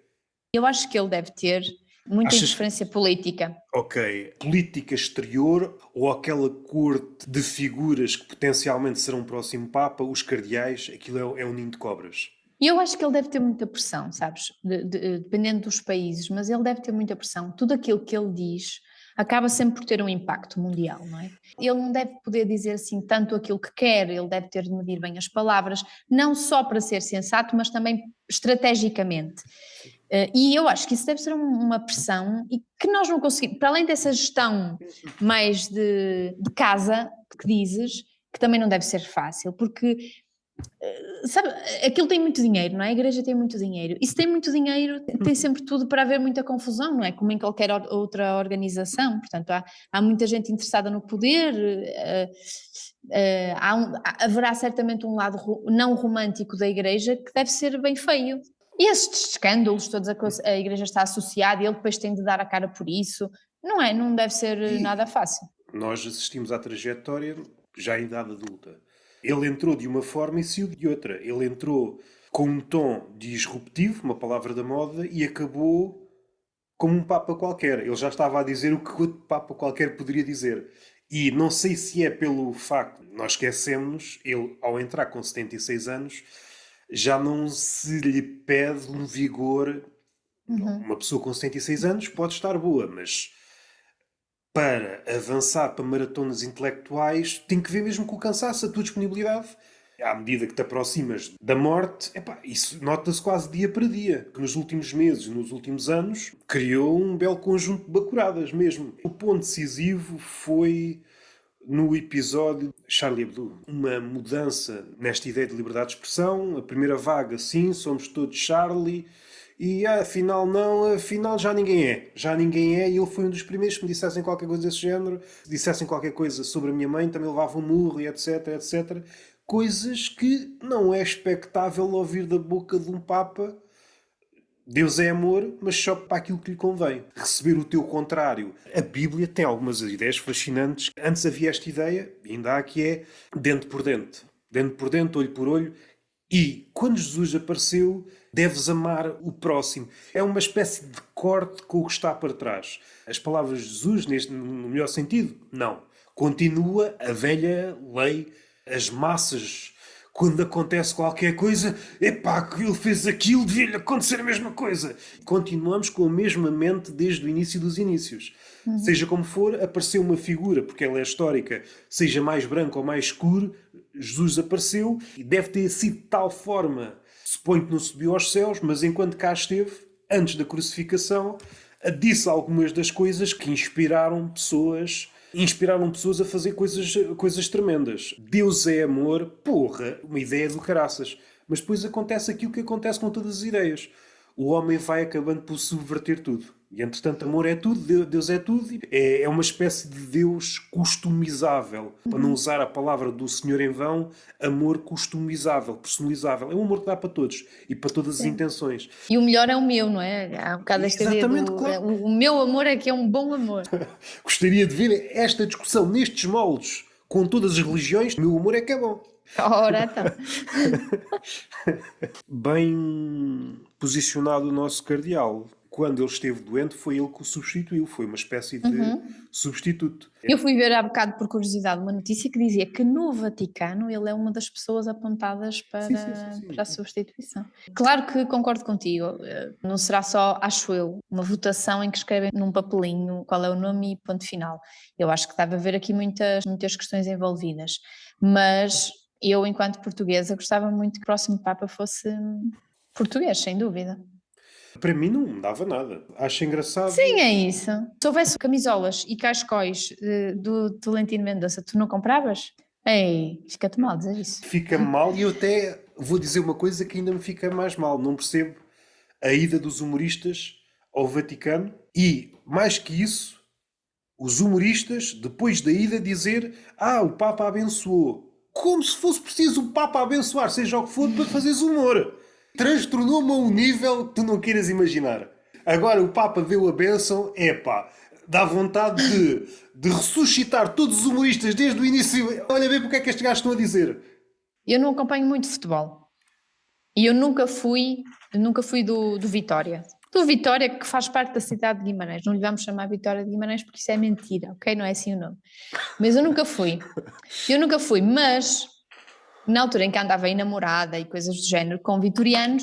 B: eu acho que ele deve ter muita
A: Achas,
B: interferência política.
A: ok, política exterior ou aquela corte de figuras que potencialmente serão o próximo Papa, os cardeais, aquilo é um ninho de cobras.
B: E eu acho que ele deve ter muita pressão, sabes? Dependendo dos países, mas ele deve ter muita pressão. Tudo aquilo que ele diz acaba sempre por ter um impacto mundial, não é? Ele não deve poder dizer assim tanto aquilo que quer, ele deve ter de medir bem as palavras, não só para ser sensato, mas também estrategicamente. E eu acho que isso deve ser uma pressão e que nós não conseguimos, para além dessa gestão mais de casa que dizes, que também não deve ser fácil, porque sabe, aquilo tem muito dinheiro, não é? A igreja tem muito dinheiro. E se tem muito dinheiro, tem sempre tudo para haver muita confusão, não é? Como em qualquer outra organização. Portanto, há muita gente interessada no poder, haverá certamente um lado não romântico da igreja que deve ser bem feio. E esses escândalos, todos a igreja está associada e ele depois tem de dar a cara por isso, não é? Não deve ser
A: E
B: nada fácil.
A: nós assistimos à trajetória já em idade adulta. Ele entrou de uma forma e saiu de outra. Ele entrou com um tom disruptivo, uma palavra da moda, e acabou como um Papa qualquer. Ele já estava a dizer o que outro Papa qualquer poderia dizer. E não sei se é pelo facto, nós esquecemos, ele ao entrar com 76 anos, já não se lhe pede um vigor.
B: Uhum.
A: Uma pessoa com 76 anos pode estar boa, mas para avançar para maratonas intelectuais, tem que ver mesmo com o cansaço, a tua disponibilidade. À medida que te aproximas da morte, isso nota-se quase dia para dia. Que nos últimos meses, nos últimos anos, criou um belo conjunto de bacuradas mesmo. O ponto decisivo foi no episódio Charlie Hebdo. Uma mudança nesta ideia de liberdade de expressão. A primeira vaga, sim, somos todos Charlie. E afinal não, afinal já ninguém é. Já ninguém é, e ele foi um dos primeiros que me dissessem qualquer coisa desse género. Se dissessem qualquer coisa sobre a minha mãe, também levavam um murro e etc, etc. Coisas que não é expectável ouvir da boca de um Papa. Deus é amor, mas só para aquilo que lhe convém. Receber o teu contrário. A Bíblia tem algumas ideias fascinantes. Antes havia esta ideia, ainda há, que é dente por dente. Dente por dente, olho por olho. E quando Jesus apareceu, deves amar o próximo. É uma espécie de corte com o que está para trás. As palavras de Jesus, no melhor sentido, não. Continua a velha lei, as massas. Quando acontece qualquer coisa, epá, que ele fez aquilo, devia-lhe acontecer a mesma coisa. Continuamos com a mesma mente desde o início dos inícios. Seja como for, apareceu uma figura, porque ela é histórica, seja mais branco ou mais escuro, Jesus apareceu e deve ter sido de tal forma. Suponho que não subiu aos céus, mas enquanto cá esteve, antes da crucificação, disse algumas das coisas que inspiraram pessoas a fazer coisas tremendas. Deus é amor, porra, uma ideia do caraças. Mas depois acontece aquilo que acontece com todas as ideias. O homem vai acabando por subverter tudo. E entretanto, amor é tudo, Deus é tudo. É uma espécie de Deus customizável. Para não usar a palavra do Senhor em vão, amor customizável, personalizável. É um amor que dá para todos e para todas as intenções.
B: E o melhor é o meu, não é? Há um bocado esta ideia do...
A: Claro.
B: O meu amor é que é um bom amor.
A: Gostaria de ver esta discussão nestes moldes com todas as religiões. O meu amor é que é bom.
B: Ora, então.
A: Bem posicionado o nosso cardeal. Quando ele esteve doente, foi ele que o substituiu. Foi uma espécie de substituto.
B: Eu fui ver há bocado, por curiosidade, uma notícia que dizia que no Vaticano ele é uma das pessoas apontadas para a substituição. Claro que concordo contigo. Não será só, acho eu, uma votação em que escrevem num papelinho qual é o nome e ponto final. Eu acho que deve haver aqui muitas questões envolvidas. Mas eu, enquanto portuguesa, gostava muito que o próximo Papa fosse português, sem dúvida.
A: Para mim não me dava nada. Acho engraçado.
B: Sim, é isso. Se houvesse camisolas e cascóis do Tolentino Mendonça, tu não compravas? Ei, fica-te mal dizer isso.
A: Fica mal, e eu até vou dizer uma coisa que ainda me fica mais mal. Não percebo a ida dos humoristas ao Vaticano e, mais que isso, os humoristas, depois da ida, dizer o Papa abençoou. Como se fosse preciso o Papa abençoar, seja o que for, para fazeres humor. Transtornou-me a um nível que tu não queiras imaginar. Agora o Papa deu a bênção, dá vontade de ressuscitar todos os humoristas desde o início. Olha bem porque é que estes gajos estão a dizer.
B: Eu não acompanho muito futebol. E eu nunca fui do Vitória. Do Vitória, que faz parte da cidade de Guimarães. Não lhe vamos chamar Vitória de Guimarães porque isso é mentira, ok? Não é assim o nome. Mas eu nunca fui, mas na altura em que andava aí namorada e coisas do género com vitorianos,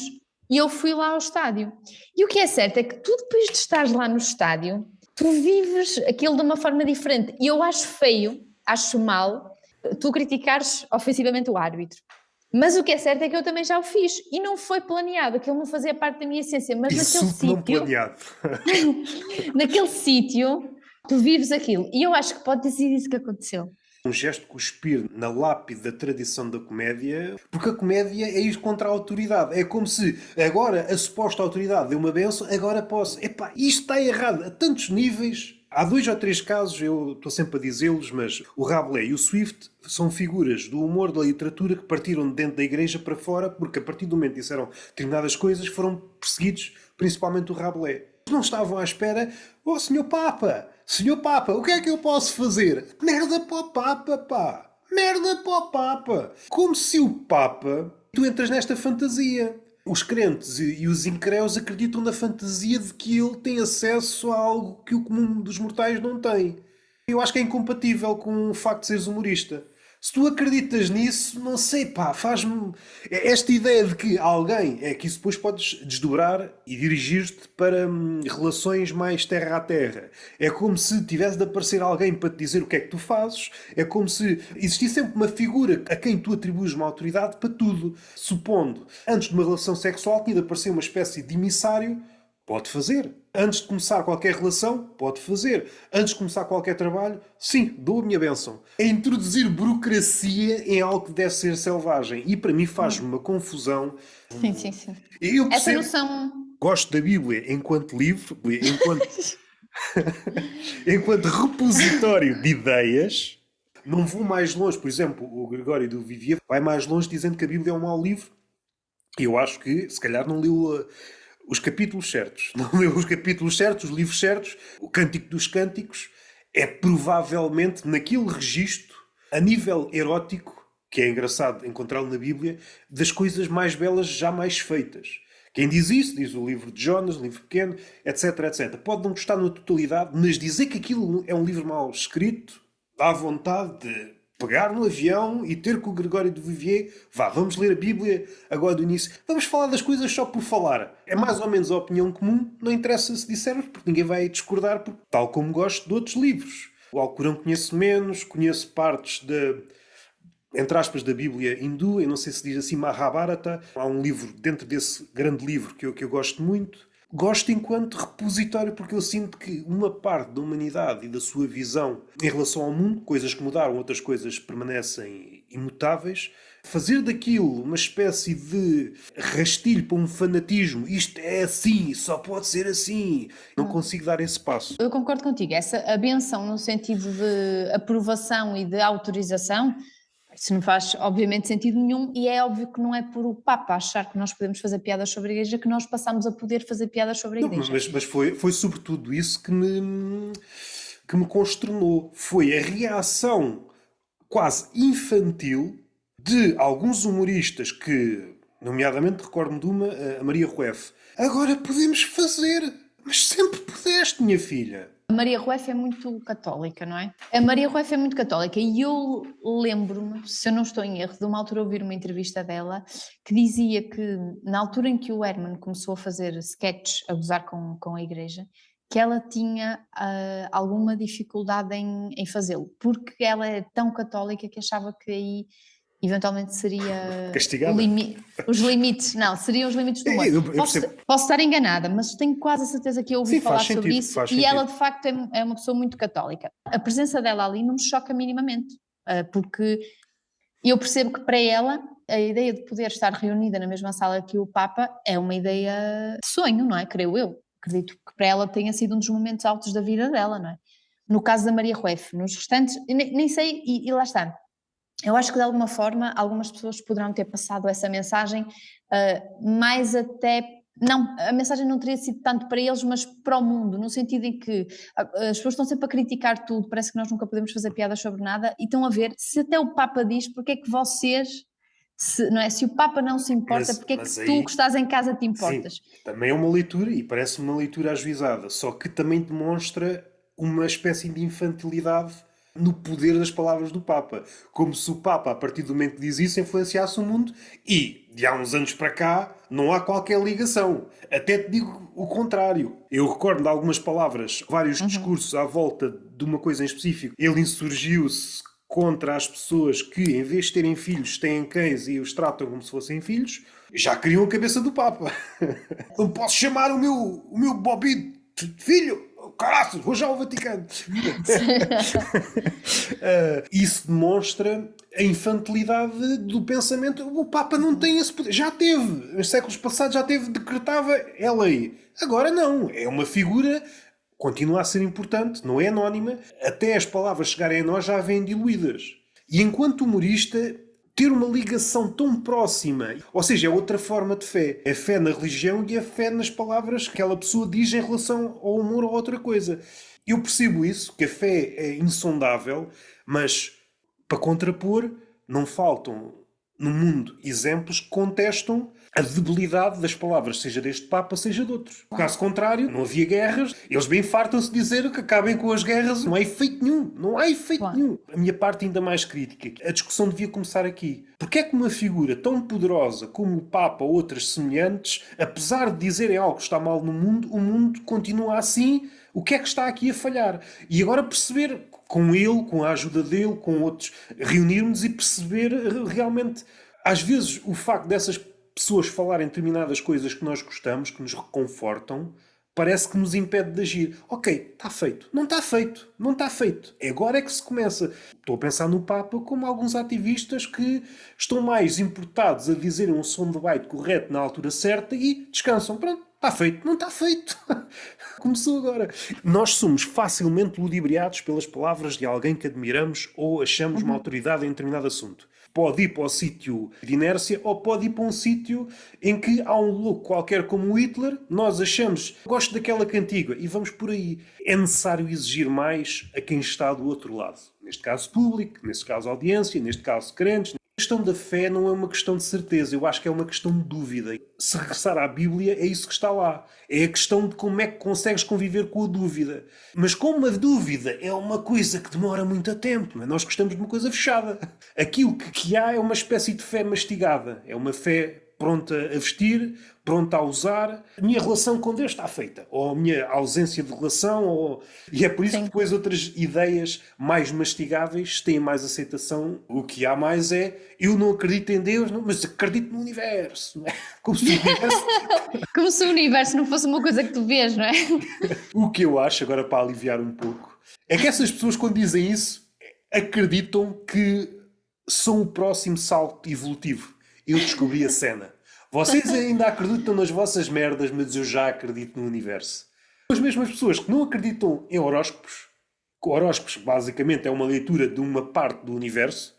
B: e eu fui lá ao estádio. E o que é certo é que tu, depois de estares lá no estádio, tu vives aquilo de uma forma diferente. E eu acho feio, acho mal, tu criticares ofensivamente o árbitro. Mas o que é certo é que eu também já o fiz. E não foi planeado, aquilo não fazia parte da minha essência. Mas naquele sítio...
A: não planeado.
B: Naquele sítio, tu vives aquilo. E eu acho que pode ter sido isso que aconteceu.
A: Um gesto de cuspir na lápide da tradição da comédia, porque a comédia é ir contra a autoridade. É como se agora a suposta autoridade deu uma benção, agora posso. Isto está errado a tantos níveis. Há 2 ou 3 casos, eu estou sempre a dizê-los, mas o Rabelais e o Swift são figuras do humor, da literatura, que partiram de dentro da igreja para fora, porque a partir do momento que disseram determinadas coisas, foram perseguidos, principalmente o Rabelais. Não estavam à espera, Senhor Papa, o que é que eu posso fazer? Merda para o Papa, pá! Merda para o Papa! Como se o Papa... Tu entras nesta fantasia. Os crentes e os incréus acreditam na fantasia de que ele tem acesso a algo que o comum dos mortais não tem. Eu acho que é incompatível com o facto de seres humorista. Se tu acreditas nisso, não sei, pá, faz-me. Esta ideia de que alguém. É que isso depois podes desdobrar e dirigir-te para relações mais terra a terra. É como se tivesse de aparecer alguém para te dizer o que é que tu fazes. É como se existisse sempre uma figura a quem tu atribuis uma autoridade para tudo. Supondo, antes de uma relação sexual, tinha de aparecer uma espécie de emissário. Pode fazer. Antes de começar qualquer relação, pode fazer. Antes de começar qualquer trabalho, sim, dou a minha bênção. É introduzir burocracia em algo que deve ser selvagem. E para mim faz-me uma confusão.
B: Sim, sim, sim.
A: Eu
B: Essa
A: percebo,
B: noção.
A: gosto da Bíblia enquanto livro, enquanto repositório de ideias. Não vou mais longe. Por exemplo, o Gregório do Vivier vai mais longe dizendo que a Bíblia é um mau livro. E eu acho que, se calhar, não leu os capítulos certos. Não leu os capítulos certos, os livros certos. O Cântico dos Cânticos é provavelmente, naquele registro, a nível erótico, que é engraçado encontrá-lo na Bíblia, das coisas mais belas jamais feitas. Quem diz isso, diz o livro de Jonas, o livro pequeno, etc, etc. Pode não gostar na totalidade, mas dizer que aquilo é um livro mal escrito, dá vontade de pegar no avião e ter com o Gregório de Vivier, vamos ler a Bíblia agora do início. Vamos falar das coisas só por falar. É mais ou menos a opinião comum, não interessa se dissermos, porque ninguém vai discordar, porque, tal como gosto de outros livros. O Alcorão conheço menos, conheço partes entre aspas, da Bíblia hindu, eu não sei se diz assim Mahabharata. Há um livro dentro desse grande livro que eu gosto muito. Gosto enquanto repositório porque eu sinto que uma parte da humanidade e da sua visão em relação ao mundo, coisas que mudaram, outras coisas permanecem imutáveis, fazer daquilo uma espécie de rastilho para um fanatismo, isto é assim, só pode ser assim, não consigo dar esse passo.
B: Eu concordo contigo, a benção no sentido de aprovação e de autorização, isso não faz obviamente sentido nenhum, e é óbvio que não é por o Papa achar que nós podemos fazer piadas sobre a Igreja que nós passamos a poder fazer piadas sobre a
A: Não,
B: Igreja.
A: mas foi sobretudo isso que me consternou. Foi a reação quase infantil de alguns humoristas que, nomeadamente, recordo-me de uma, a Maria Rueff. Agora podemos fazer, mas sempre pudeste, minha filha.
B: A Maria Rueff é muito católica, não é? A Maria Rueff é muito católica e eu lembro-me, se eu não estou em erro, de uma altura ouvir uma entrevista dela que dizia que na altura em que o Herman começou a fazer sketches a gozar com a Igreja, que ela tinha alguma dificuldade em fazê-lo, porque ela é tão católica que achava que aí eventualmente seria
A: Castigada.
B: os limites, não, seriam os limites do humor.
A: Eu
B: Posso estar enganada, mas tenho quase a certeza que eu ouvi falar sobre isso e ela de facto é uma pessoa muito católica. A presença dela ali não me choca minimamente, porque eu percebo que para ela a ideia de poder estar reunida na mesma sala que o Papa é uma ideia de sonho, não é? Creio eu. Acredito que para ela tenha sido um dos momentos altos da vida dela, não é? No caso da Maria Rueff, nos restantes, nem sei, e lá está. Eu acho que de alguma forma algumas pessoas poderão ter passado essa mensagem, mais até, não, a mensagem não teria sido tanto para eles, mas para o mundo, no sentido em que as pessoas estão sempre a criticar tudo, parece que nós nunca podemos fazer piadas sobre nada, e estão a ver, se até o Papa diz, porque é que vocês, não é? Se o Papa não se importa, porque é que
A: aí,
B: tu que estás em casa te importas?
A: Sim, também é uma leitura, e parece uma leitura ajuizada, só que também demonstra uma espécie de infantilidade no poder das palavras do Papa. Como se o Papa, a partir do momento que diz isso, influenciasse o mundo. E, de há uns anos para cá, não há qualquer ligação. Até te digo o contrário. Eu recordo de algumas palavras, vários discursos à volta de uma coisa em específico. Ele insurgiu-se contra as pessoas que, em vez de terem filhos, têm cães e os tratam como se fossem filhos. Já queriam a cabeça do Papa. Não posso chamar o meu Bobby de filho. Caraças, vou já ao Vaticano. Isso demonstra a infantilidade do pensamento. O Papa não tem esse poder. Já teve. Nos séculos passados já teve, decretava, é lei. Agora não. É uma figura, continua a ser importante, não é anónima. Até as palavras chegarem a nós já vêm diluídas. E enquanto humorista, ter uma ligação tão próxima, ou seja, é outra forma de fé. É fé na religião e é fé nas palavras que aquela pessoa diz em relação ao humor ou a outra coisa. Eu percebo isso, que a fé é insondável, mas para contrapor, não faltam no mundo exemplos que contestam a debilidade das palavras, seja deste Papa, seja de outros. Caso contrário, não havia guerras, eles bem fartam-se de dizer que acabem com as guerras, não há efeito nenhum, não há efeito nenhum. A minha parte ainda mais crítica, a discussão devia começar aqui. Porque é que uma figura tão poderosa como o Papa ou outras semelhantes, apesar de dizerem algo que está mal no mundo, o mundo continua assim, o que é que está aqui a falhar? E agora perceber, com ele, com a ajuda dele, com outros, reunirmos e perceber realmente, às vezes, o facto dessas pessoas falarem determinadas coisas que nós gostamos, que nos reconfortam, parece que nos impede de agir. Ok, está feito. Não está feito. Não está feito. Agora é que se começa. Estou a pensar no Papa como alguns ativistas que estão mais importados a dizerem um som de byte correto na altura certa e descansam. Pronto, está feito. Não está feito. Começou agora. Nós somos facilmente ludibriados pelas palavras de alguém que admiramos ou achamos uma autoridade em determinado assunto. Pode ir para o sítio de inércia ou pode ir para um sítio em que há um louco qualquer como o Hitler, nós achamos, gosto daquela cantiga e vamos por aí. É necessário exigir mais a quem está do outro lado. Neste caso público, neste caso audiência, neste caso crentes. A questão da fé não é uma questão de certeza, eu acho que é uma questão de dúvida. Se regressar à Bíblia, é isso que está lá. É a questão de como é que consegues conviver com a dúvida. Mas como a dúvida é uma coisa que demora muito tempo, não é? Nós gostamos de uma coisa fechada. Aquilo que há é uma espécie de fé mastigada. É uma fé pronta a vestir, pronta a usar. A minha relação com Deus está feita. Ou a minha ausência de relação. E é por isso que depois outras ideias mais mastigáveis têm mais aceitação. O que há mais é, eu não acredito em Deus, mas acredito no universo. Não é? Como se o universo...
B: Como se o universo não fosse uma coisa que tu vês, não é?
A: O que eu acho, agora para aliviar um pouco, é que essas pessoas quando dizem isso, acreditam que são o próximo salto evolutivo. Eu descobri a cena. Vocês ainda acreditam nas vossas merdas, mas eu já acredito no universo. As mesmas pessoas que não acreditam em horóscopos, que horóscopos basicamente é uma leitura de uma parte do universo,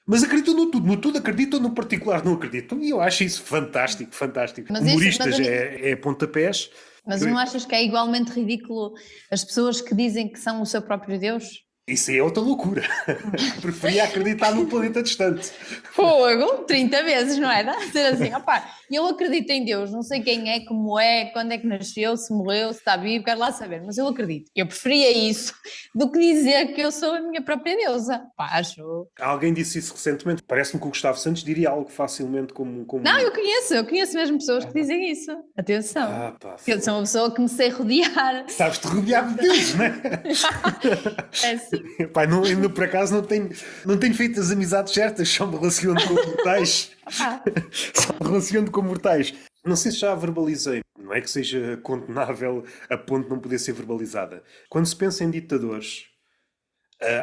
A: mas acreditam no tudo acreditam, no particular não acreditam. E eu acho isso fantástico, fantástico.
B: Mas
A: humoristas é pontapés.
B: Mas não achas que é igualmente ridículo as pessoas que dizem que são o seu próprio Deus?
A: Isso é outra loucura. Preferia acreditar num planeta distante.
B: Fogo, 30 vezes, não é? Dá a dizer assim, opá, eu acredito em Deus, não sei quem é, como é, quando é que nasceu, se morreu, se está vivo, quero lá saber, mas eu acredito. Eu preferia isso do que dizer que eu sou a minha própria deusa. Pá, acho...
A: Alguém disse isso recentemente. Parece-me que o Gustavo Santos diria algo facilmente como...
B: Não, eu conheço mesmo pessoas que dizem isso. Atenção. Eu sou uma pessoa que me sei rodear.
A: Sabes-te rodear de Deus, não é?
B: É sim.
A: Pai, não, por acaso não tenho feito as amizades certas, só me relaciono com mortais. Só me relaciono com mortais. Não sei se já a verbalizei. Não é que seja condenável a ponto de não poder ser verbalizada. Quando se pensa em ditadores,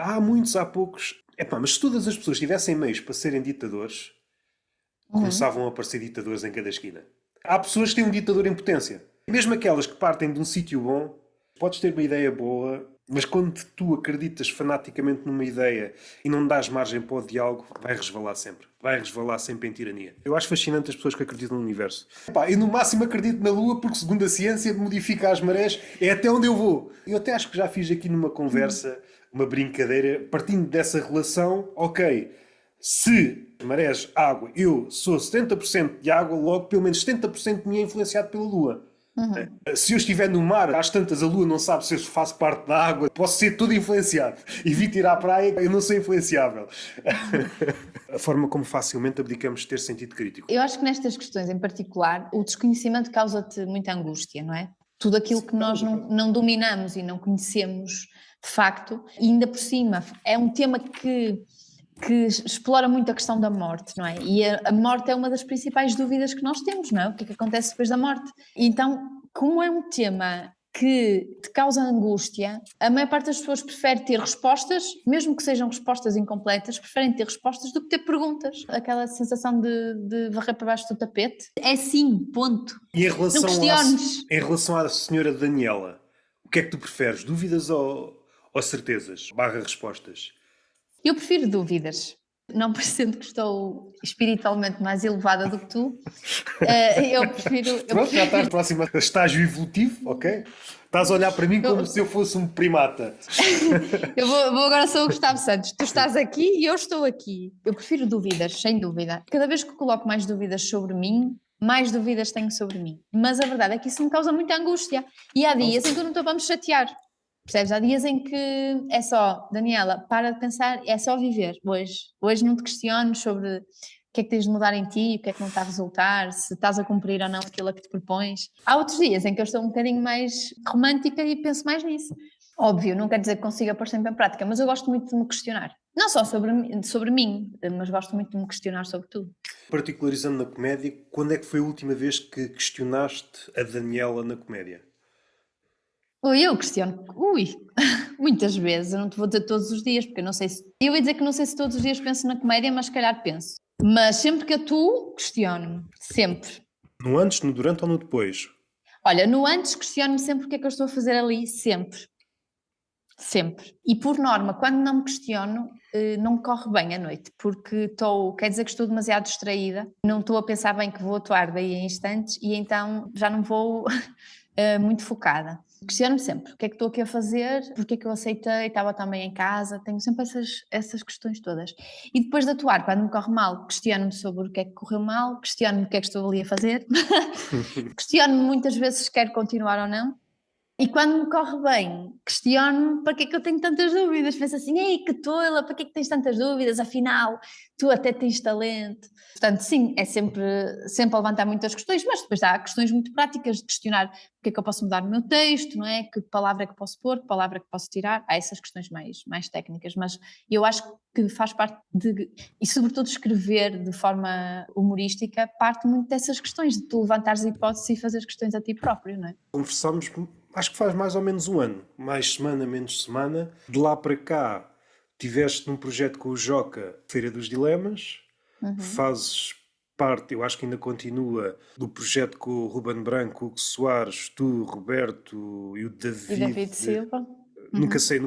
A: há muitos, há poucos. Mas se todas as pessoas tivessem meios para serem ditadores, começavam a aparecer ditadores em cada esquina. Há pessoas que têm um ditador em potência. Mesmo aquelas que partem de um sítio bom, podes ter uma ideia boa, mas quando tu acreditas fanaticamente numa ideia e não dás margem para o diálogo, vai resvalar sempre. Vai resvalar sempre em tirania. Eu acho fascinante as pessoas que acreditam no universo. Eu no máximo acredito na Lua porque, segundo a ciência, modifica as marés. É até onde eu vou. Eu até acho que já fiz aqui numa conversa uma brincadeira, partindo dessa relação, ok, se marés, água, eu sou 70% de água, logo pelo menos 70% de mim é influenciado pela Lua. Se eu estiver no mar, às tantas a Lua não sabe se eu faço parte da água, posso ser todo influenciado e vir tirar à praia, eu não sou influenciável. A forma como facilmente abdicamos de ter sentido crítico.
B: Eu acho que nestas questões em particular o desconhecimento causa-te muita angústia, não é? Tudo aquilo que nós não dominamos e não conhecemos de facto, e ainda por cima é um tema que explora muito a questão da morte, não é? E a morte é uma das principais dúvidas que nós temos, não é? O que é que acontece depois da morte? Então, como é um tema que te causa angústia, a maior parte das pessoas prefere ter respostas, mesmo que sejam respostas incompletas, preferem ter respostas do que ter perguntas. Aquela sensação de varrer para baixo do tapete. É sim, ponto.
A: E
B: não questiones.
A: Em relação à senhora Daniela, o que é que tu preferes? Dúvidas ou certezas? /respostas?
B: Eu prefiro dúvidas, não parecendo que estou espiritualmente mais elevada do que tu, eu prefiro...
A: Pronto, já estás próxima a estágio evolutivo, ok? Estás a olhar para mim como se eu fosse um primata.
B: Eu vou agora ser o Gustavo Santos, tu estás aqui e eu estou aqui. Eu prefiro dúvidas, sem dúvida. Cada vez que coloco mais dúvidas sobre mim, mais dúvidas tenho sobre mim. Mas a verdade é que isso me causa muita angústia. E há dias em que eu não estou para me chatear. Percebes? Há dias em que é só, Daniela, para de pensar, é só viver hoje. Hoje não te questiones sobre o que é que tens de mudar em ti, o que é que não está a resultar, se estás a cumprir ou não aquilo a que te propões. Há outros dias em que eu estou um bocadinho mais romântica e penso mais nisso. Óbvio, não quer dizer que consiga pôr sempre em prática, mas eu gosto muito de me questionar. Não só sobre mim, mas gosto muito de me questionar sobre tudo.
A: Particularizando na comédia, quando é que foi a última vez que questionaste a Daniela na comédia?
B: Eu questiono, muitas vezes, eu não te vou dizer todos os dias, porque eu não sei se. Eu ia dizer que não sei se todos os dias penso na comédia, mas se calhar penso. Mas sempre que atuo, questiono-me. Sempre.
A: No antes, no durante ou no depois?
B: Olha, no antes questiono-me sempre o que é que eu estou a fazer ali, sempre. Sempre. E por norma, quando não me questiono, não me corre bem a noite, porque quer dizer que estou demasiado distraída, não estou a pensar bem que vou atuar daí a instantes e então já não vou muito focada. Questiono-me sempre, o que é que estou aqui a fazer, porque é que eu aceitei, estava também em casa, tenho sempre essas questões todas. E depois de atuar, quando me corre mal, questiono-me sobre o que é que correu mal, questiono-me o que é que estou ali a fazer, questiono-me muitas vezes se quero continuar ou não. E quando me corre bem, questiono-me para que é que eu tenho tantas dúvidas. Penso assim, ei, que tola, para que é que tens tantas dúvidas? Afinal, tu até tens talento. Portanto, sim, é sempre a levantar muitas questões, mas depois há questões muito práticas de questionar o que é que eu posso mudar no meu texto, não é? Que palavra é que posso pôr, que palavra é que posso tirar. Há essas questões mais técnicas, mas eu acho que faz parte e sobretudo escrever de forma humorística, parte muito dessas questões, de tu levantares hipóteses e fazer questões a ti próprio, não é?
A: Conversámos, acho que faz mais ou menos um ano, mais semana, menos semana. De lá para cá, tiveste num projeto com o Joca, Feira dos Dilemas, fazes parte, eu acho que ainda continua, do projeto com o Ruben Branco, o Hugo Soares, tu, Roberto e o
B: E David
A: David.
B: Silva?
A: Nunca sei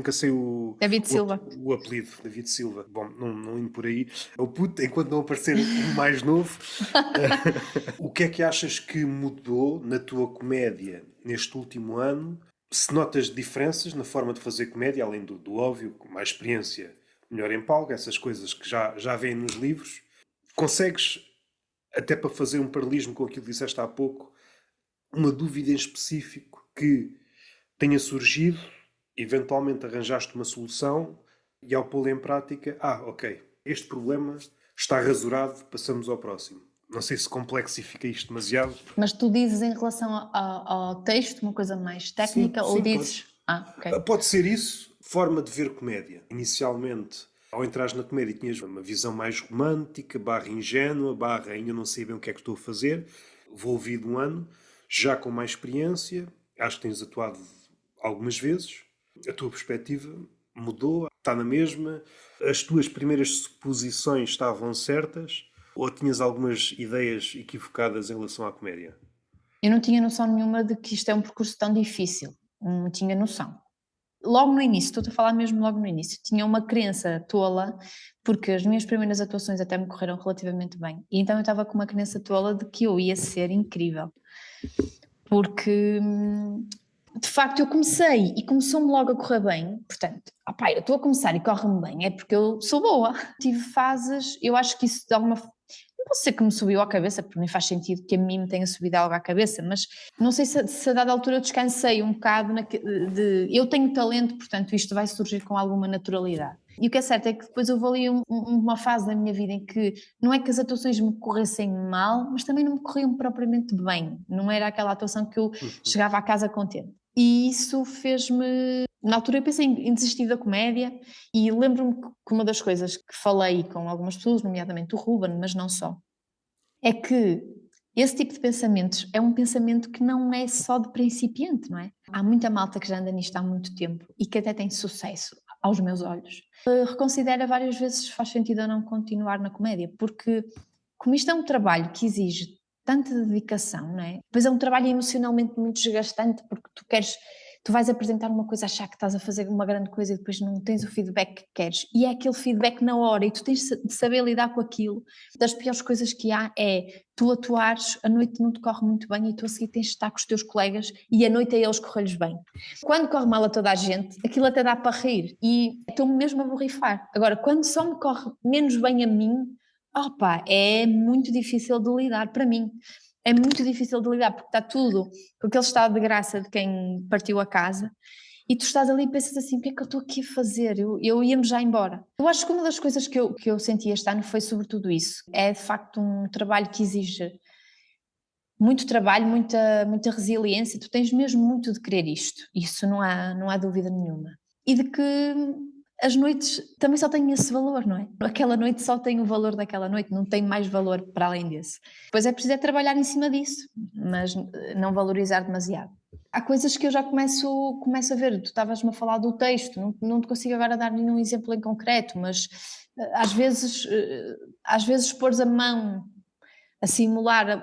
B: David Silva.
A: o apelido, David Silva. Bom, não indo por aí. O puto, enquanto não aparecer um mais novo. O que é que achas que mudou na tua comédia neste último ano? Se notas diferenças na forma de fazer comédia, além do óbvio, com mais experiência, melhor em palco, essas coisas que já vêm nos livros, consegues, até para fazer um paralelismo com aquilo que disseste há pouco, uma dúvida em específico que tenha surgido, eventualmente arranjaste uma solução e ao pô-la em prática, ok, este problema está rasurado, passamos ao próximo. Não sei se complexifica isto demasiado.
B: Mas tu dizes em relação ao texto uma coisa mais técnica ou dizes... ok.
A: Pode ser isso, forma de ver comédia. Inicialmente, ao entrares na comédia, tinhas uma visão mais romântica, barra ingênua, barra ainda não sei bem o que é que estou a fazer. Vou ouvir de um ano, já com mais experiência, acho que tens atuado algumas vezes. A tua perspectiva mudou, está na mesma. As tuas primeiras suposições estavam certas ou tinhas algumas ideias equivocadas em relação à comédia?
B: Eu não tinha noção nenhuma de que isto é um percurso tão difícil. Não tinha noção. Logo no início, estou-te a falar mesmo logo no início, tinha uma crença tola, porque as minhas primeiras atuações até me correram relativamente bem. E então eu estava com uma crença tola de que eu ia ser incrível. Porque de facto eu comecei e começou-me logo a correr bem, portanto, eu estou a começar e corre-me bem, é porque eu sou boa. Tive fases, eu acho que isso de alguma forma, não posso dizer que me subiu à cabeça, porque nem faz sentido que a mim me tenha subido algo à cabeça, mas não sei se a dada altura eu descansei um bocado eu tenho talento, portanto isto vai surgir com alguma naturalidade. E o que é certo é que depois houve ali uma fase da minha vida em que não é que as atuações me corressem mal, mas também não me corriam propriamente bem, não era aquela atuação que eu chegava à casa contente. E isso fez-me... Na altura eu pensei em desistir da comédia e lembro-me que uma das coisas que falei com algumas pessoas, nomeadamente o Ruben, mas não só, é que esse tipo de pensamentos é um pensamento que não é só de principiante, não é? Há muita malta que já anda nisto há muito tempo e que até tem sucesso, aos meus olhos. Reconsidera várias vezes se faz sentido ou não continuar na comédia, porque como isto é um trabalho que exige tanta dedicação, não é? Depois é um trabalho emocionalmente muito desgastante porque tu vais apresentar uma coisa, achar que estás a fazer uma grande coisa e depois não tens o feedback que queres. E é aquele feedback na hora e tu tens de saber lidar com aquilo. Das piores coisas que há é tu atuares, a noite não te corre muito bem e tu a seguir tens de estar com os teus colegas e a noite a eles correr-lhes bem. Quando corre mal a toda a gente, aquilo até dá para rir e estou-me mesmo a borrifar. Agora, quando só me corre menos bem a mim, é muito difícil de lidar para mim. é muito difícil de lidar, porque está tudo com aquele estado de graça de quem partiu a casa, e tu estás ali e pensas assim, o que é que eu estou aqui a fazer? Eu ia-me já embora. Eu acho que uma das coisas que eu senti este ano foi sobretudo isso. É de facto um trabalho que exige muito trabalho, muita resiliência, tu tens mesmo muito de querer isto, isso não há dúvida nenhuma. E de que as noites também só têm esse valor, não é? Aquela noite só tem o valor daquela noite, não tem mais valor para além desse. Depois é preciso trabalhar em cima disso, mas não valorizar demasiado. Há coisas que eu já começo a ver, tu estavas-me a falar do texto, não te consigo agora dar nenhum exemplo em concreto, mas às vezes pôres a mão a simular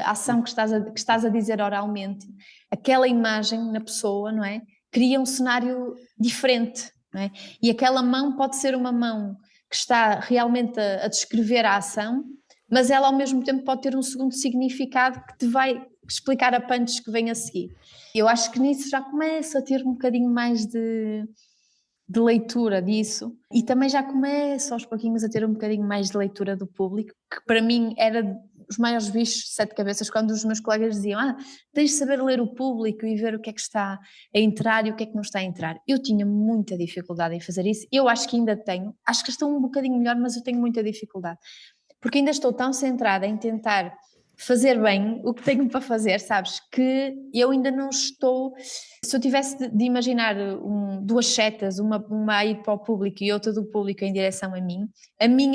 B: a ação que estás a dizer oralmente, aquela imagem na pessoa, não é? Cria um cenário diferente, não é? E aquela mão pode ser uma mão que está realmente a descrever a ação, mas ela ao mesmo tempo pode ter um segundo significado que te vai explicar a punch que vem a seguir. Eu acho que nisso já começo a ter um bocadinho mais de leitura disso, e também já começo aos pouquinhos a ter um bocadinho mais de leitura do público, que para mim era os maiores bichos de sete cabeças, quando os meus colegas diziam tens de saber ler o público e ver o que é que está a entrar e o que é que não está a entrar. Eu tinha muita dificuldade em fazer isso, eu acho que ainda tenho, acho que estou um bocadinho melhor, mas eu tenho muita dificuldade, porque ainda estou tão centrada em tentar fazer bem o que tenho para fazer, sabes? Que eu ainda não estou... Se eu tivesse de imaginar duas setas, uma a ir para o público e outra do público em direção a minha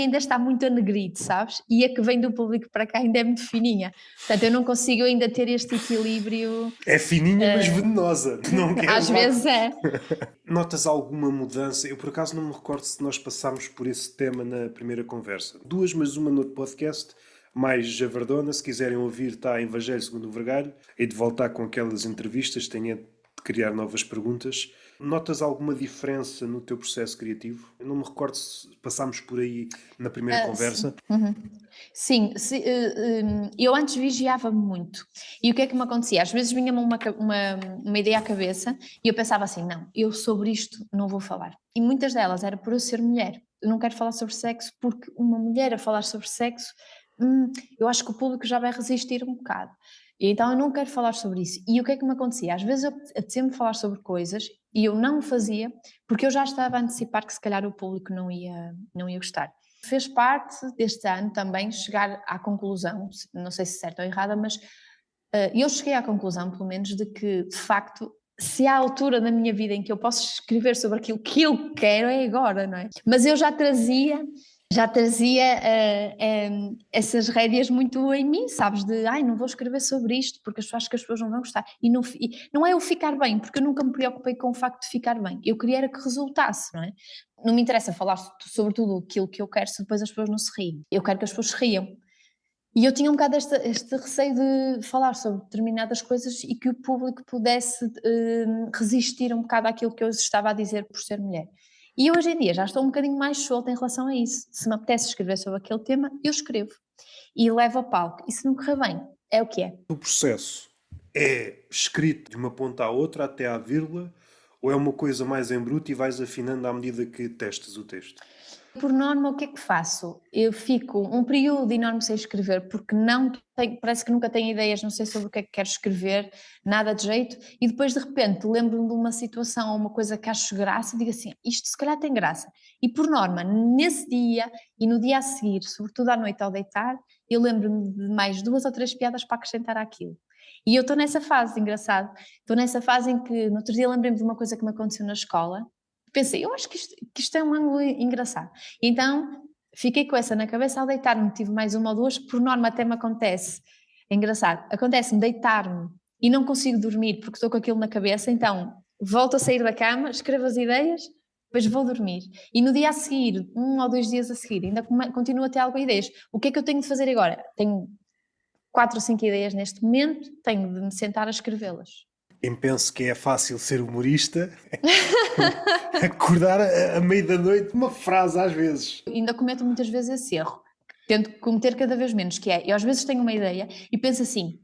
B: ainda está muito a negrito, sabes? E a que vem do público para cá ainda é muito fininha. Portanto, eu não consigo ainda ter este equilíbrio.
A: É fininha, mas venenosa. Não queres
B: Às
A: lá.
B: vezes é.
A: Notas alguma mudança? Eu, por acaso, não me recordo se nós passámos por esse tema na primeira conversa. Duas, mas uma no outro podcast, mais javardona. Se quiserem ouvir, está em Evangelho segundo o Vergalho. E de voltar com aquelas entrevistas, tenho de criar novas perguntas. Notas alguma diferença no teu processo criativo? Eu não me recordo se passámos por aí na primeira conversa.
B: Sim, eu antes vigiava-me muito. E o que é que me acontecia? Às vezes vinha-me uma ideia à cabeça e eu pensava assim, não, eu sobre isto não vou falar. E muitas delas era por eu ser mulher. Eu não quero falar sobre sexo porque uma mulher a falar sobre sexo, eu acho que o público já vai resistir um bocado. E então eu não quero falar sobre isso. E o que é que me acontecia? Às vezes eu apetecia-me falar sobre coisas e eu não o fazia porque eu já estava a antecipar que se calhar o público não ia gostar. Fez parte deste ano também chegar à conclusão, não sei se certa ou errada, mas eu cheguei à conclusão, pelo menos, de que, de facto, se há altura na minha vida em que eu posso escrever sobre aquilo que eu quero, é agora, não é? Mas eu já trazia essas rédeas muito em mim, sabes? De, não vou escrever sobre isto porque acho que as pessoas não vão gostar. E não é eu ficar bem, porque eu nunca me preocupei com o facto de ficar bem. Eu queria era que resultasse, não é? Não me interessa falar sobre tudo aquilo que eu quero se depois as pessoas não se riem. Eu quero que as pessoas se riam. E eu tinha um bocado este receio de falar sobre determinadas coisas e que o público pudesse resistir um bocado àquilo que eu estava a dizer por ser mulher. E hoje em dia já estou um bocadinho mais solta em relação a isso. Se me apetece escrever sobre aquele tema, eu escrevo. E levo ao palco. E se não correr bem, é o que é.
A: O processo é escrito de uma ponta à outra até à vírgula, ou é uma coisa mais em bruto e vais afinando à medida que testes o texto?
B: Por norma, o que é que faço? Eu fico um período enorme sem escrever, porque parece que nunca tenho ideias, não sei sobre o que é que quero escrever, nada de jeito, e depois de repente lembro-me de uma situação ou uma coisa que acho graça e digo assim, isto se calhar tem graça. E por norma, nesse dia e no dia a seguir, sobretudo à noite ao deitar, eu lembro-me de mais 2 ou 3 piadas para acrescentar àquilo. E eu estou nessa fase, engraçado, estou nessa fase em que no outro dia lembrei-me de uma coisa que me aconteceu na escola. Pensei, eu acho que isto é um ângulo engraçado. Então, fiquei com essa na cabeça. Ao deitar-me, tive mais uma ou duas, que por norma até me acontece. É engraçado. Acontece-me deitar-me e não consigo dormir porque estou com aquilo na cabeça. Então, volto a sair da cama, escrevo as ideias, depois vou dormir. E no dia a seguir, 1 ou 2 dias a seguir, ainda continuo a ter algumas ideias. O que é que eu tenho de fazer agora? Tenho 4 ou 5 ideias neste momento, tenho de me sentar a escrevê-las.
A: Quem pensa que é fácil ser humorista, acordar à meia da noite uma frase às vezes.
B: Ainda cometo muitas vezes esse erro, tento cometer cada vez menos, que é, eu às vezes tenho uma ideia e penso assim,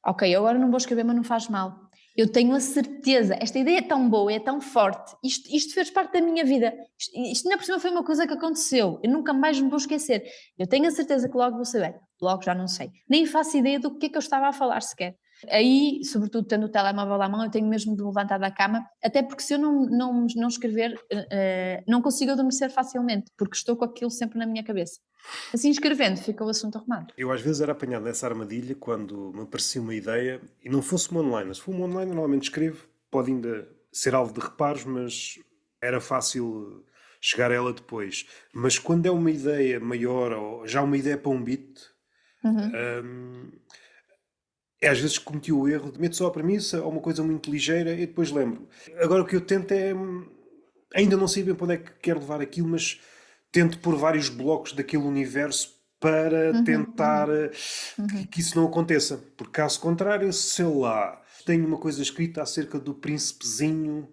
B: ok, eu agora não vou escrever, mas não faz mal. Eu tenho a certeza, esta ideia é tão boa, é tão forte, isto fez parte da minha vida, isto ainda por cima foi uma coisa que aconteceu, eu nunca mais me vou esquecer. Eu tenho a certeza que logo vou saber, logo já não sei. Nem faço ideia do que é que eu estava a falar sequer. Aí, sobretudo tendo o telemóvel à mão, eu tenho mesmo de me levantar da cama, até porque se eu não escrever, não consigo adormecer facilmente, porque estou com aquilo sempre na minha cabeça. Assim, escrevendo, fica o assunto arrumado.
A: Eu às vezes era apanhado nessa armadilha quando me aparecia uma ideia e não fosse uma online. Se for uma online, eu normalmente escrevo, pode ainda ser alvo de reparos, mas era fácil chegar a ela depois. Mas quando é uma ideia maior ou já uma ideia para um beat, às vezes cometi o erro de meter só a premissa ou uma coisa muito ligeira e depois lembro. Agora o que eu tento é. Ainda não sei bem para onde é que quero levar aquilo, mas tento pôr vários blocos daquele universo para tentar que isso não aconteça. Porque caso contrário, sei lá, tenho uma coisa escrita acerca do príncipezinho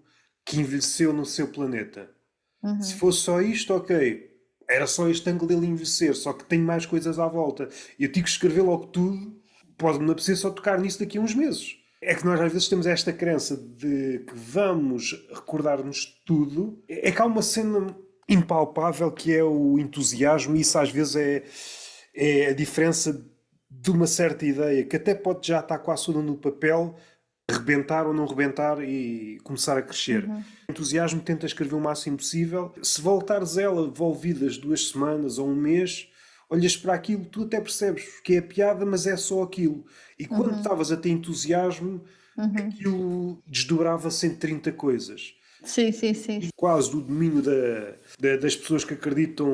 A: que envelheceu no seu planeta. Se fosse só isto, ok. Era só este ângulo dele envelhecer, só que tem mais coisas à volta. E eu tive que escrever logo tudo. Pode-me apetecer só tocar nisso daqui a uns meses. É que nós às vezes temos esta crença de que vamos recordar-nos tudo. É que há uma cena impalpável que é o entusiasmo, e isso às vezes é a diferença de uma certa ideia que até pode já estar quase toda no papel, rebentar ou não rebentar e começar a crescer. O entusiasmo tenta escrever o máximo possível. Se voltares a ela envolvidas 2 semanas ou um mês, olhas para aquilo, tu até percebes que é piada, mas é só aquilo. E quando estavas a ter entusiasmo, aquilo desdobrava-se em 30 coisas.
B: Sim, sim, sim.
A: Quase do domínio das pessoas que acreditam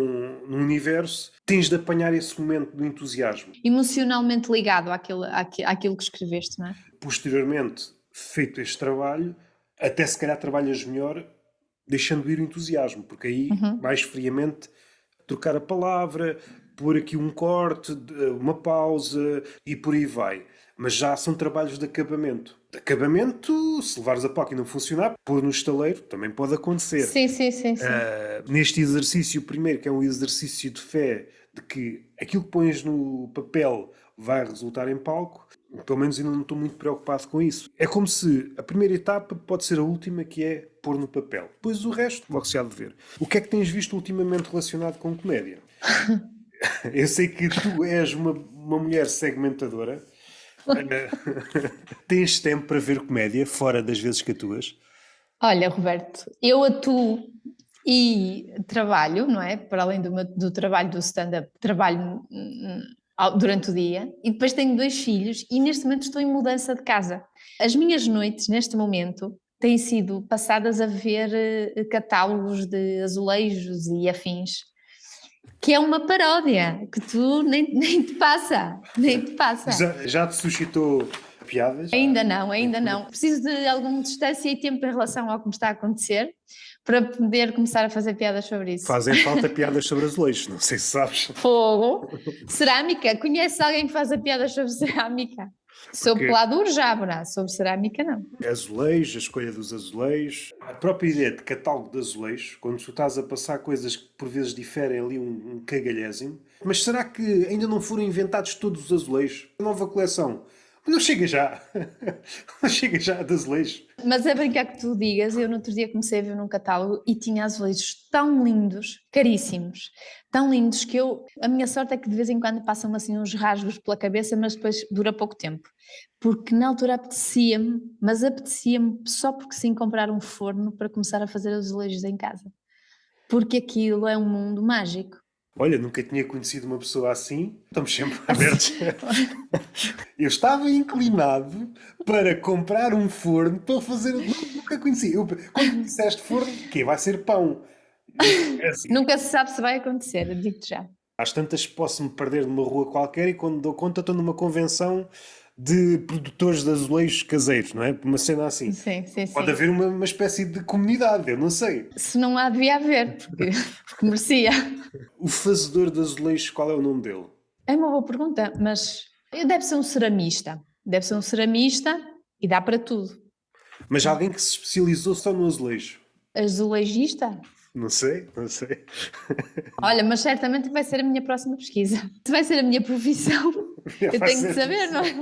A: no universo, tens de apanhar esse momento do entusiasmo.
B: Emocionalmente ligado àquilo que escreveste, não é?
A: Posteriormente, feito este trabalho, até se calhar trabalhas melhor deixando ir o entusiasmo, porque aí, mais friamente, trocar a palavra, pôr aqui um corte, uma pausa e por aí vai. Mas já são trabalhos de acabamento. De acabamento, se levares a pau e não funcionar, pôr no estaleiro, também pode acontecer.
B: Sim, sim, sim, sim.
A: Neste exercício primeiro, que é um exercício de fé, de que aquilo que pões no papel vai resultar em palco, pelo menos ainda não estou muito preocupado com isso. É como se a primeira etapa pode ser a última, que é pôr no papel. Depois o resto logo se há de ver. O que é que tens visto ultimamente relacionado com comédia? Eu sei que tu és uma mulher segmentadora. Tens tempo para ver comédia fora das vezes que atuas?
B: Olha, Roberto, eu atuo e trabalho, não é? Para além do trabalho do stand-up, trabalho durante o dia e depois tenho 2 filhos e neste momento estou em mudança de casa. As minhas noites, neste momento, têm sido passadas a ver catálogos de azulejos e afins, que é uma paródia, que tu nem te passa, nem te passa.
A: Já te suscitou piadas?
B: Ainda não. Preciso de alguma distância e tempo em relação ao que me está a acontecer para poder começar a fazer piadas sobre isso.
A: Fazem falta piadas sobre azulejos, não sei se sabes.
B: Fogo. Cerâmica. Conheces alguém que faz piadas sobre cerâmica? Sobre peladura já, Brá. Sobre cerâmica, não.
A: Azulejos, a escolha dos azulejos, a própria ideia de catálogo de azulejos, quando tu estás a passar coisas que por vezes diferem ali um cagalhésimo. Mas será que ainda não foram inventados todos os azulejos? A nova coleção. Não chega já. Não chega já de azulejos.
B: Mas é brincar que tu digas, eu no outro dia comecei a ver num catálogo e tinha azulejos tão lindos, caríssimos, tão lindos que a minha sorte é que de vez em quando passam assim uns rasgos pela cabeça, mas depois dura pouco tempo. Porque na altura apetecia-me só porque sim comprar um forno para começar a fazer azulejos em casa. Porque aquilo é um mundo mágico.
A: Olha, nunca tinha conhecido uma pessoa assim. Estamos sempre abertos. Eu estava inclinado para comprar um forno para fazer. Nunca conheci. Quando me disseste forno, que vai ser pão. É assim.
B: Nunca se sabe se vai acontecer, eu digo-te já.
A: Às tantas posso-me perder numa rua qualquer e quando dou conta estou numa convenção de produtores de azulejos caseiros, não é? Uma cena assim.
B: Sim.
A: Pode haver uma espécie de comunidade, eu não sei.
B: Se não há, devia haver, porque merecia.
A: O fazedor de azulejos, qual é o nome dele?
B: É uma boa pergunta, mas deve ser um ceramista. Deve ser um ceramista e dá para tudo.
A: Mas alguém que se especializou só no azulejo?
B: Azulejista?
A: Não sei.
B: Olha, mas certamente vai ser a minha próxima pesquisa. Vai ser a minha profissão.
A: Já
B: Eu
A: faz
B: tenho que saber, não é?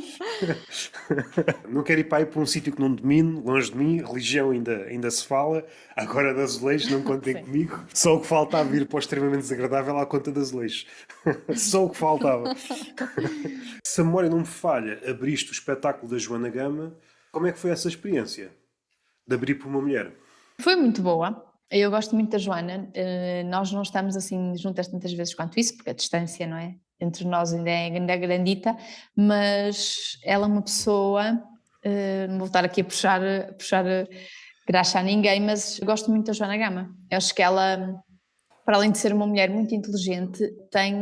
A: Não quero ir para aí para um sítio que não domino, longe de mim, religião ainda se fala, agora de azulejos não contem
B: Sim.
A: comigo. Só o que faltava vir para o extremamente desagradável à conta de azulejos. Só o que faltava. Se a memória não me falha, abriste o espetáculo da Joana Gama. Como é que foi essa experiência de abrir por uma mulher?
B: Foi muito boa. Eu gosto muito da Joana. Nós não estamos assim juntas tantas vezes quanto isso, porque a distância, não é? Entre nós ainda é grandita, mas ela é uma pessoa, não vou estar aqui a puxar graxa a ninguém, mas gosto muito da Joana Gama. Eu acho que ela, para além de ser uma mulher muito inteligente, tem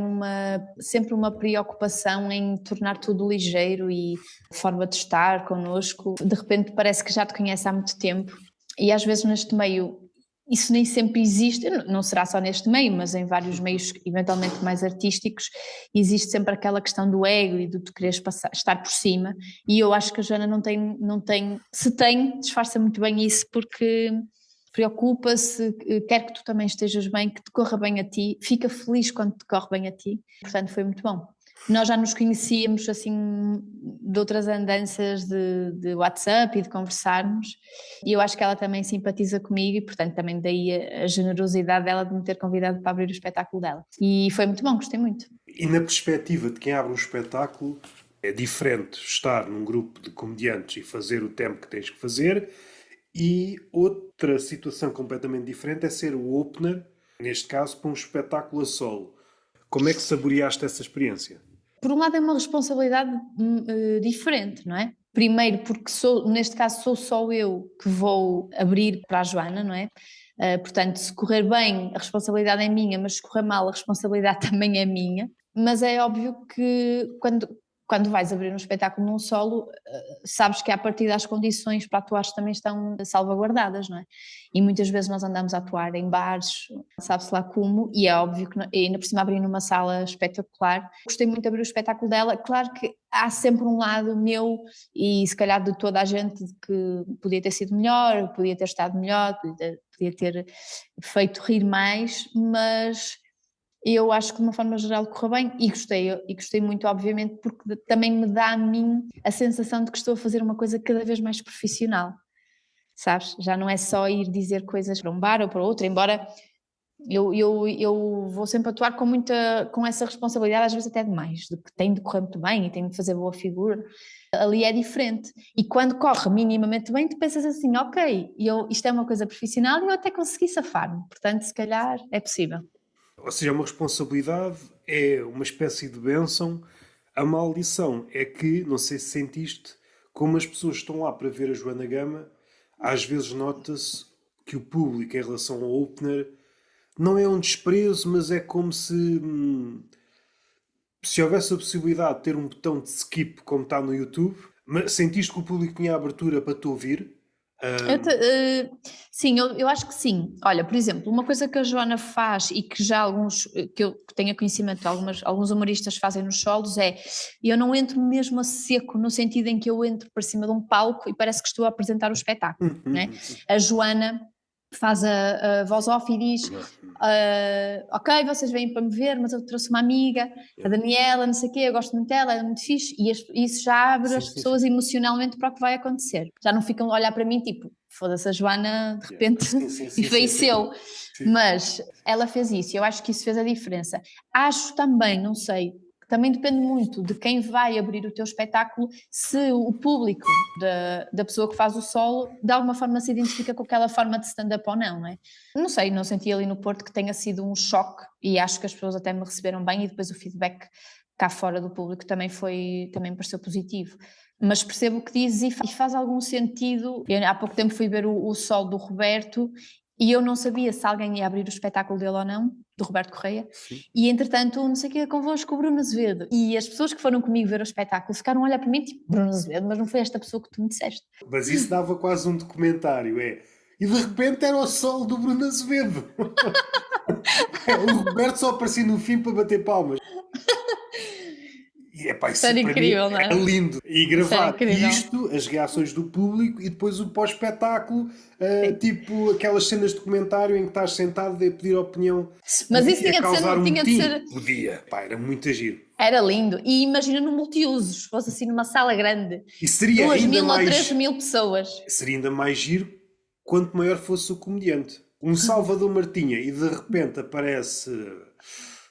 B: sempre uma preocupação em tornar tudo ligeiro e a forma de estar connosco. De repente parece que já te conhece há muito tempo e às vezes neste meio isso nem sempre existe, não será só neste meio, mas em vários meios eventualmente mais artísticos, existe sempre aquela questão do ego e do tu quereres estar por cima, e eu acho que a Joana não tem, se tem, disfarça muito bem isso, porque preocupa-se, quer que tu também estejas bem, que te corra bem a ti, fica feliz quando te corre bem a ti, portanto foi muito bom. Nós já nos conhecíamos assim de outras andanças de WhatsApp e de conversarmos, e eu acho que ela também simpatiza comigo e portanto também daí a generosidade dela de me ter convidado para abrir o espetáculo dela. E foi muito bom, gostei muito.
A: E na perspectiva de quem abre um espetáculo, é diferente estar num grupo de comediantes e fazer o tempo que tens que fazer, e outra situação completamente diferente é ser o opener, neste caso, para um espetáculo a solo. Como é que saboreaste essa experiência?
B: Por um lado é uma responsabilidade diferente, não é? Primeiro porque neste caso sou só eu que vou abrir para a Joana, não é? Portanto, se correr bem a responsabilidade é minha, mas se correr mal a responsabilidade também é minha. Mas é óbvio que quando vais abrir um espetáculo num solo, sabes que a partir das condições para atuar também estão salvaguardadas, não é? E muitas vezes nós andamos a atuar em bares, sabe-se lá como, e é óbvio que ainda por cima abrir numa sala espetacular. Gostei muito de abrir o espetáculo dela, claro que há sempre um lado meu e se calhar de toda a gente que podia ter sido melhor, podia ter estado melhor, podia ter feito rir mais, mas eu acho que de uma forma geral correu bem e gostei muito, obviamente, porque também me dá a mim a sensação de que estou a fazer uma coisa cada vez mais profissional, sabes? Já não é só ir dizer coisas para um bar ou para outro, embora eu vou sempre atuar com essa responsabilidade, às vezes até demais, de que tem de correr muito bem e tem de fazer boa figura. Ali é diferente. E quando corre minimamente bem, tu pensas assim, ok, isto é uma coisa profissional e eu até consegui safar-me, portanto, se calhar é possível.
A: Ou seja, é uma responsabilidade, é uma espécie de bênção. A maldição é que, não sei se sentiste, como as pessoas estão lá para ver a Joana Gama, às vezes nota-se que o público, em relação ao opener, não é um desprezo, mas é como se houvesse a possibilidade de ter um botão de skip como está no YouTube. Mas sentiste que o público tinha abertura para te ouvir?
B: Sim, eu acho que sim. Olha, por exemplo, uma coisa que a Joana faz e que já que eu tenha conhecimento, alguns humoristas fazem nos solos eu não entro mesmo a seco, no sentido em que eu entro para cima de um palco e parece que estou a apresentar o espetáculo, né? A Joana faz a voz off e diz ok, vocês vêm para me ver, mas eu trouxe uma amiga, a Daniela, não sei o quê, eu gosto muito dela, ela é muito fixe, e isso já abre as pessoas emocionalmente para o que vai acontecer. Já não ficam a olhar para mim tipo, foda-se a Joana, de repente, e faleceu. Mas ela fez isso, eu acho que isso fez a diferença. Acho também, não sei, também depende muito de quem vai abrir o teu espetáculo, se o público da pessoa que faz o solo de alguma forma se identifica com aquela forma de stand-up ou não, não é? Não sei, não senti ali no Porto que tenha sido um choque e acho que as pessoas até me receberam bem e depois o feedback cá fora do público também me pareceu positivo. Mas percebo o que dizes e faz algum sentido. Eu há pouco tempo fui ver o solo do Roberto e eu não sabia se alguém ia abrir o espetáculo dele ou não, do Roberto Correia, e entretanto, não sei o que, convosco o Bruno Azevedo. E as pessoas que foram comigo ver o espetáculo ficaram a olhar para mim tipo, Bruno Azevedo, mas não foi esta pessoa que tu me disseste.
A: Mas isso dava quase um documentário, E de repente era o solo do Bruno Azevedo. O Roberto só aparecia no fim para bater palmas. E isso
B: era incrível,
A: mim
B: não é?
A: é lindo. E gravar
B: incrível.
A: isto, as reações do público e depois o pós-espetáculo, tipo aquelas cenas de documentário em que estás sentado a pedir opinião. Se
B: Mas
A: podia
B: isso tinha de
A: causar
B: ser,
A: um
B: tinha de
A: motim,
B: ser.
A: podia. Era muito giro.
B: Era lindo. E imagina no multiusos, fosse assim numa sala grande.
A: E seria
B: 2
A: ainda
B: mil ou
A: mais,
B: 3 mil pessoas.
A: seria ainda mais giro quanto maior fosse o comediante. Um Salvador Martinha e de repente aparece,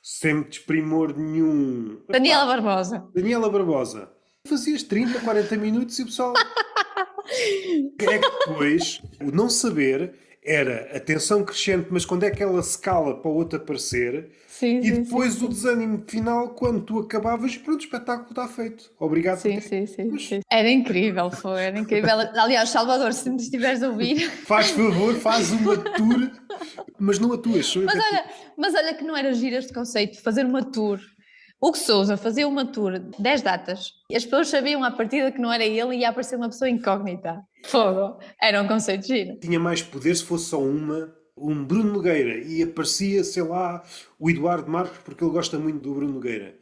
A: sem desprimor nenhum,
B: Daniela Barbosa.
A: Daniela Barbosa. Fazias 30, 40 minutos e o pessoal... É que depois, o não saber era a tensão crescente, mas quando é que ela se cala para o outro aparecer,
B: Sim,
A: e
B: sim,
A: depois
B: sim,
A: o desânimo final quando tu acabavas, pronto, o espetáculo está feito. Obrigado por
B: sim,
A: ter...
B: sim, sim,
A: Mas
B: sim. Era incrível, foi, era incrível. Aliás, Salvador, se me estiveres a ouvir.
A: faz favor, faz uma tour, mas não atuas, sou eu que
B: Mas
A: atuo.
B: olha, mas olha que não era giro este conceito de fazer uma tour. Hugo Sousa fazia uma tour, 10 datas, e as pessoas sabiam à partida que não era ele e ia aparecer uma pessoa incógnita. Fogo. Era um conceito giro.
A: Tinha mais poder se fosse só um Bruno Nogueira, e aparecia, sei lá, o Eduardo Marques, porque ele gosta muito do Bruno Nogueira.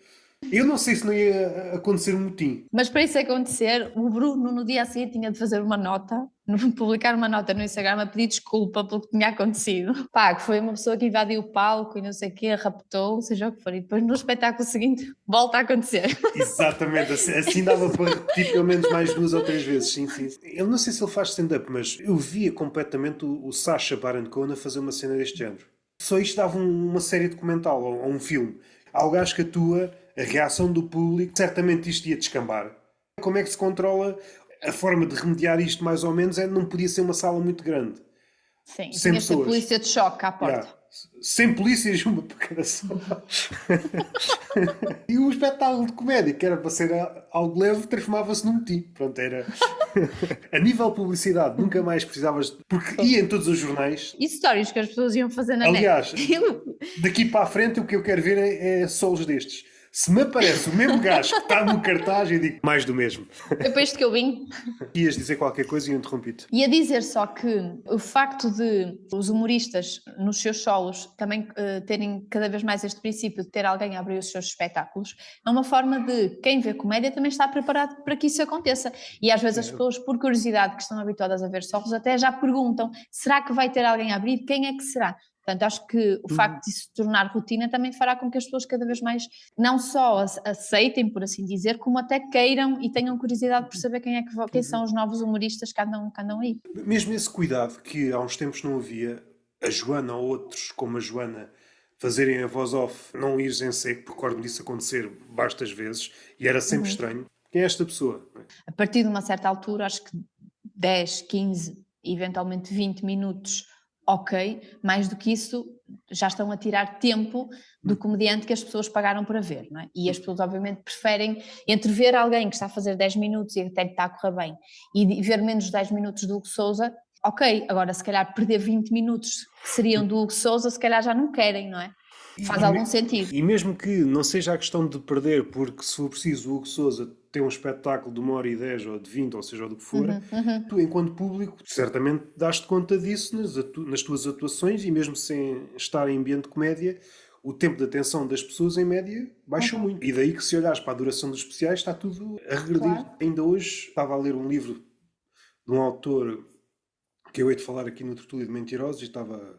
A: Eu não sei se não ia acontecer um motim.
B: Mas para isso acontecer, o Bruno no dia a seguir tinha de fazer uma nota, publicar uma nota no Instagram a pedir desculpa pelo que tinha acontecido. Pá, que foi uma pessoa que invadiu o palco e não sei o quê, raptou, seja o que for, e depois no espetáculo seguinte volta a acontecer.
A: Exatamente, assim dava para repetir pelo menos mais 2 ou 3 vezes, sim, sim. Eu não sei se ele faz stand-up, mas eu via completamente o Sacha Baron Cohen a fazer uma cena deste género. Só isto dava uma série documental ou um filme. Há o gajo que atua, a reação do público, certamente isto ia descambar. Como é que se controla? A forma de remediar isto, mais ou menos, é não podia ser uma sala muito grande.
B: Sim,
A: 100
B: tinha de ter
A: pessoas.
B: polícia de choque à porta.
A: Yeah. Sem polícias, uma para cada sala. E o espetáculo de comédia, que era para ser algo leve, transformava-se num motim. Pronto, era. A nível de publicidade, nunca mais precisavas. Porque ia em todos os jornais.
B: E stories que as pessoas iam fazer na
A: Aliás,
B: net.
A: daqui para a frente, o que eu quero ver é solos destes. Se me aparece o mesmo gajo que está no cartaz, eu digo mais do mesmo.
B: Depois de que eu vim.
A: Ias dizer qualquer coisa e eu interrompi-te.
B: E a dizer só que o facto de os humoristas nos seus solos também terem cada vez mais este princípio de ter alguém a abrir os seus espetáculos é uma forma de quem vê comédia também está preparado para que isso aconteça. E às vezes as pessoas, por curiosidade, que estão habituadas a ver solos, até já perguntam: será que vai ter alguém a abrir? Quem é que será? Portanto, acho que o facto de isso se tornar rotina também fará com que as pessoas cada vez mais não só aceitem, por assim dizer, como até queiram e tenham curiosidade por saber quem são os novos humoristas que andam aí.
A: Mesmo esse cuidado que há uns tempos não havia, a Joana ou outros como a Joana fazerem a voz off, não ires em seco, porque recordo disso acontecer bastas vezes e era sempre estranho. Quem é esta pessoa?
B: A partir de uma certa altura, acho que 10, 15, eventualmente 20 minutos, ok, mais do que isso já estão a tirar tempo do comediante que as pessoas pagaram para ver, não é? E as pessoas obviamente preferem entre ver alguém que está a fazer 10 minutos e até lhe está a correr bem e ver menos de 10 minutos do Hugo Sousa, ok, agora se calhar perder 20 minutos que seriam do Hugo Sousa, se calhar já não querem, não é? Faz algum sentido.
A: E mesmo que não seja a questão de perder, porque se for preciso o Hugo Sousa tem um espetáculo de 1h10 ou de 20, ou seja, ou do que for, tu, enquanto público, certamente dás-te conta disso nas tuas atuações e mesmo sem estar em ambiente de comédia, o tempo de atenção das pessoas, em média, baixa muito. E daí que, se olhares para a duração dos especiais, está tudo a regredir.
B: Claro.
A: Ainda hoje estava a ler um livro de um autor que eu hei de falar aqui no Tertúlio de Mentirosos e estava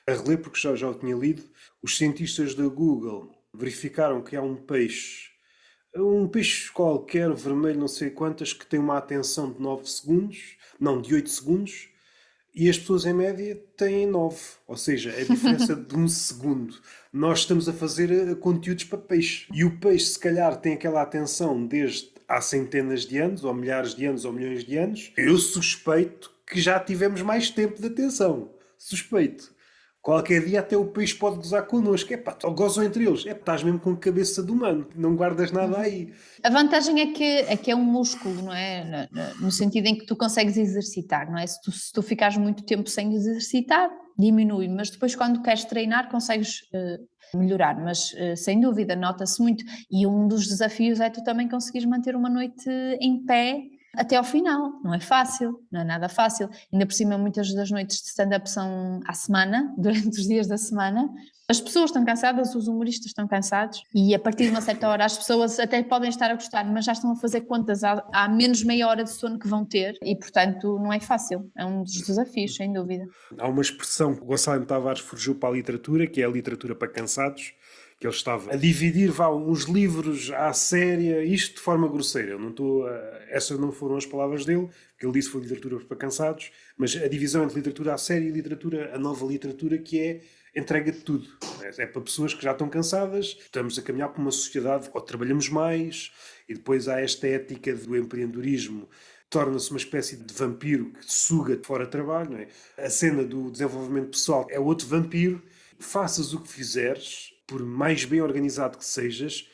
A: a reler porque já o tinha lido. Os cientistas da Google verificaram que há um peixe qualquer, vermelho, não sei quantas, que tem uma atenção de 9 segundos, não, de 8 segundos, e as pessoas em média têm 9, ou seja, a diferença de 1 segundo. Nós estamos a fazer conteúdos para peixe, e o peixe se calhar tem aquela atenção desde há centenas de anos, ou milhares de anos, ou milhões de anos. Eu suspeito que já tivemos mais tempo de atenção, suspeito. Qualquer dia até o peixe pode gozar connosco. Ou gozam entre eles. Estás mesmo com a cabeça de humano. Não guardas nada aí.
B: A vantagem é que é um músculo, não é? No sentido em que tu consegues exercitar, não é? Se tu ficares muito tempo sem exercitar, diminui. Mas depois quando queres treinar consegues melhorar. Mas sem dúvida, nota-se muito. E um dos desafios é tu também conseguires manter uma noite em pé até ao final. Não é fácil, não é nada fácil. Ainda por cima, muitas das noites de stand-up são à semana, durante os dias da semana. As pessoas estão cansadas, os humoristas estão cansados e a partir de uma certa hora as pessoas até podem estar a gostar, mas já estão a fazer contas, há menos meia hora de sono que vão ter e, portanto, não é fácil. É um dos desafios, sem dúvida.
A: Há uma expressão que o Gonçalo M. Tavares forjou para a literatura, que é a literatura para cansados, que ele estava a dividir uns livros à séria, isto de forma grosseira. Eu não estou essas não foram as palavras dele, que ele disse que foi literatura para cansados, mas a divisão entre literatura à séria e literatura, a nova literatura, que é entrega de tudo. É para pessoas que já estão cansadas, estamos a caminhar para uma sociedade onde trabalhamos mais, e depois há esta ética do empreendedorismo, torna-se uma espécie de vampiro que suga de fora trabalho. Não é? A cena do desenvolvimento pessoal é outro vampiro. Faças o que fizeres, por mais bem organizado que sejas,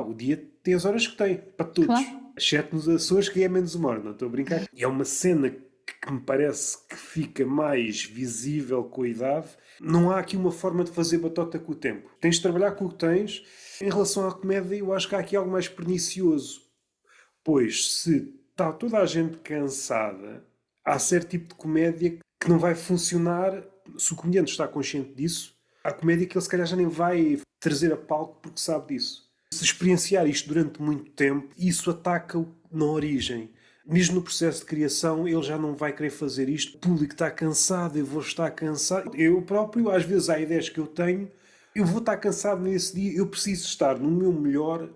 A: o dia tem as horas que tem, para todos.
B: Claro.
A: Exceto nos Açores, que é menos humor, não estou a brincar. E é uma cena que me parece que fica mais visível com a idade. Não há aqui uma forma de fazer batota com o tempo. Tens de trabalhar com o que tens. Em relação à comédia, eu acho que há aqui algo mais pernicioso. Pois, se está toda a gente cansada, há certo tipo de comédia que não vai funcionar se o comediante está consciente disso. Há comédia que ele se calhar já nem vai trazer a palco porque sabe disso. Se experienciar isto durante muito tempo, isso ataca-o na origem. Mesmo no processo de criação, ele já não vai querer fazer isto. O público está cansado, eu vou estar cansado. Eu próprio, às vezes, há ideias que eu tenho, eu vou estar cansado nesse dia, eu preciso estar no meu melhor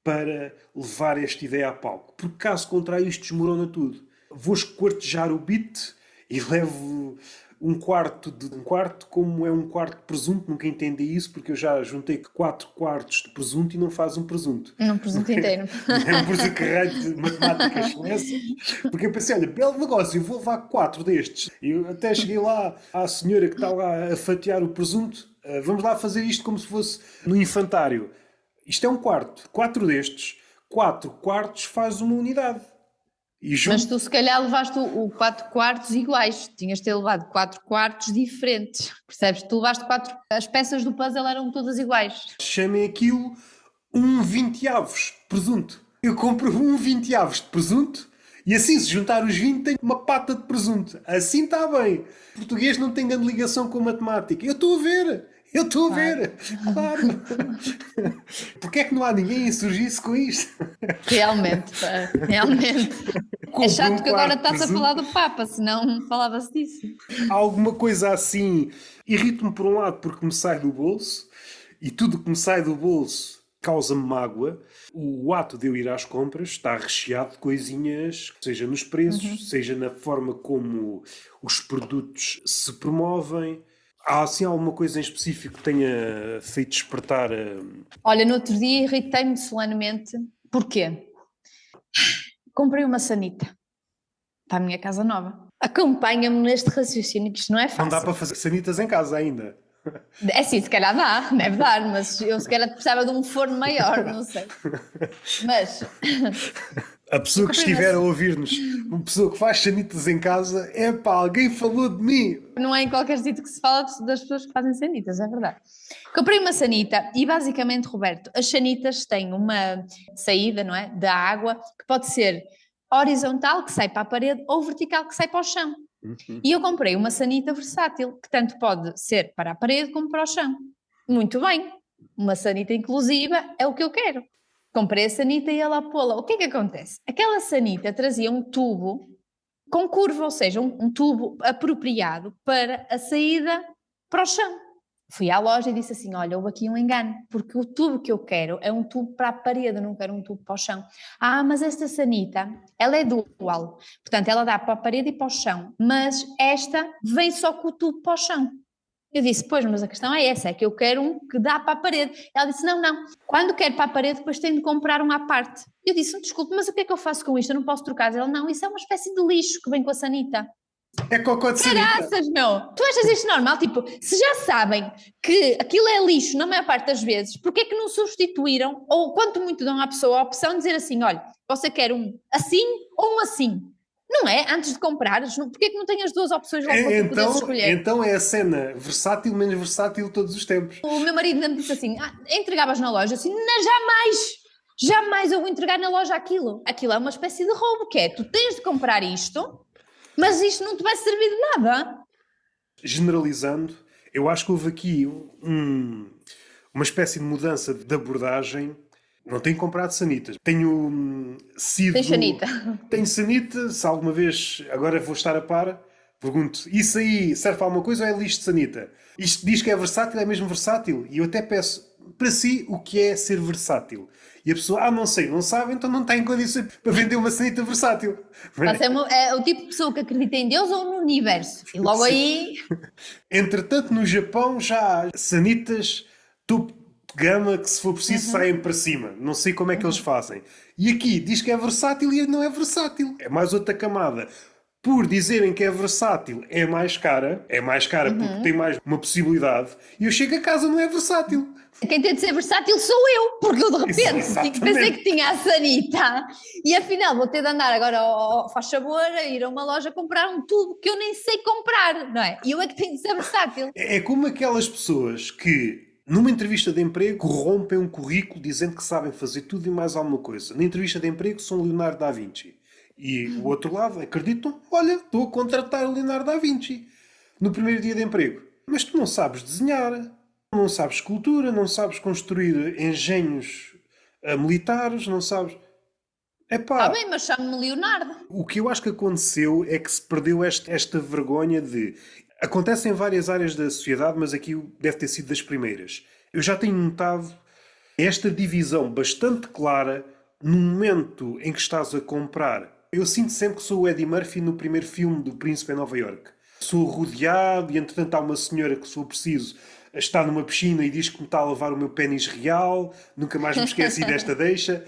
A: para levar esta ideia a palco. Porque caso contrário, isto desmorona tudo. Vou esquartejar o beat e levo um quarto, como é um quarto de presunto, nunca entendi isso, porque eu já juntei 4 quartos de presunto e não faz um presunto.
B: Um presunto inteiro.
A: É um presunto que raio de matemáticas excelências. Porque eu pensei, olha, belo negócio, eu vou levar 4 destes. E eu até cheguei lá à senhora que está lá a fatiar o presunto, vamos lá fazer isto como se fosse no infantário. Isto é um quarto, 4 destes, 4 quartos faz uma unidade.
B: Mas tu se calhar levaste o 4 quartos iguais, tinhas de ter levado 4 quartos diferentes, percebes? Tu levaste 4, as peças do puzzle eram todas iguais.
A: Chamem aquilo um 20avos de presunto. Eu compro um 20avos de presunto e assim, se juntar os 20, tenho uma pata de presunto. Assim está bem. O português não tem grande ligação com a matemática. Eu estou a ver. Claro. Porquê é que não há ninguém a insurgir-se com isto?
B: Realmente. É chato que agora estás a falar do Papa, senão falava-se disso.
A: Há alguma coisa assim, irrita-me por um lado porque me sai do bolso, e tudo que me sai do bolso causa-me mágoa. O ato de eu ir às compras está recheado de coisinhas, seja nos preços, seja na forma como os produtos se promovem. Há assim alguma coisa em específico que tenha feito despertar?
B: Olha, no outro dia irritei-me solenemente. Porquê? Comprei uma sanita para a minha casa nova. Acompanha-me neste raciocínio, que isto não é fácil.
A: Não dá para fazer sanitas em casa ainda.
B: É sim, se calhar deve dar, mas eu se calhar precisava de um forno maior, não sei. Mas...
A: A pessoa que estiver a ouvir-nos, uma pessoa que faz sanitas em casa, alguém falou de mim.
B: Não é em qualquer sítio que se fala das pessoas que fazem sanitas, é verdade. Comprei uma sanita e basicamente, Roberto, as sanitas têm uma saída, não é, da água, que pode ser horizontal, que sai para a parede, ou vertical, que sai para o chão. E eu comprei uma sanita versátil, que tanto pode ser para a parede como para o chão. Muito bem, uma sanita inclusiva é o que eu quero. Comprei a sanita e ela pô-la. O que é que acontece? Aquela sanita trazia um tubo com curva, ou seja, um tubo apropriado para a saída para o chão. Fui à loja e disse assim, olha, houve aqui um engano, porque o tubo que eu quero é um tubo para a parede, eu não quero um tubo para o chão. Mas esta sanita, ela é dual, portanto ela dá para a parede e para o chão, mas esta vem só com o tubo para o chão. Eu disse, pois, mas a questão é essa, é que eu quero um que dá para a parede. Ela disse, não, quando quero para a parede depois tenho de comprar um à parte. Eu disse, desculpe, mas o que é que eu faço com isto? Eu não posso trocar. Ela, não, isso é uma espécie de lixo que vem com a sanita.
A: É cocó de sanita.
B: Caraças, meu! Tu achas isto normal? Tipo, se já sabem que aquilo é lixo na maior parte das vezes, porquê é que não substituíram, ou quanto muito dão à pessoa a opção de dizer assim, olha, você quer um assim ou um assim? Não é? Antes de comprares, porquê que não tem as duas opções logo para tu poderes escolher?
A: Então é a cena versátil, menos versátil todos os tempos.
B: O meu marido me disse assim, entregavas na loja? Assim, não, jamais eu vou entregar na loja aquilo. Aquilo é uma espécie de roubo, que é, tu tens de comprar isto, mas isto não te vai servir de nada.
A: Generalizando, eu acho que houve aqui uma espécie de mudança de abordagem. Não tenho comprado sanitas. Tenho sido...
B: Tens sanita?
A: Tenho sanita. Se alguma vez, agora vou estar a par, pergunto, isso aí serve para alguma coisa ou é lixo de sanita? Isto diz que é versátil, é mesmo versátil? E eu até peço, para si o que é ser versátil. E a pessoa, não sei, não sabe, então não tem condições para vender uma sanita versátil.
B: Você é o tipo de pessoa que acredita em Deus ou no universo. E logo aí...
A: Entretanto, no Japão já há sanitas topo de gama que, se for preciso, saem para cima. Não sei como é que eles fazem. E aqui diz que é versátil e não é versátil. É mais outra camada. Por dizerem que é versátil, é mais cara. É mais cara porque tem mais uma possibilidade. E eu chego a casa, não é versátil.
B: Quem tem de ser versátil sou eu, porque eu de repente
A: Exatamente.
B: pensei que tinha a sanita e afinal vou ter de andar agora faz favor, a ir a uma loja comprar um tubo que eu nem sei comprar, não é? E eu é que tenho de ser versátil.
A: É como aquelas pessoas que, numa entrevista de emprego, corrompem um currículo dizendo que sabem fazer tudo e mais alguma coisa. Na entrevista de emprego são Leonardo da Vinci. E o outro lado acreditam, olha, estou a contratar o Leonardo da Vinci no primeiro dia de emprego. Mas tu não sabes desenhar, não sabes escultura, não sabes construir engenhos militares, não sabes...
B: Está bem, mas chame-me Leonardo.
A: O que eu acho que aconteceu é que se perdeu esta vergonha de... Acontece em várias áreas da sociedade, mas aqui deve ter sido das primeiras. Eu já tenho notado esta divisão bastante clara no momento em que estás a comprar. Eu sinto sempre que sou o Eddie Murphy no primeiro filme do Príncipe em Nova Iorque. Sou rodeado e, entretanto, há uma senhora que, se for preciso, está numa piscina e diz que me está a lavar o meu pénis real. Nunca mais me esqueci desta deixa.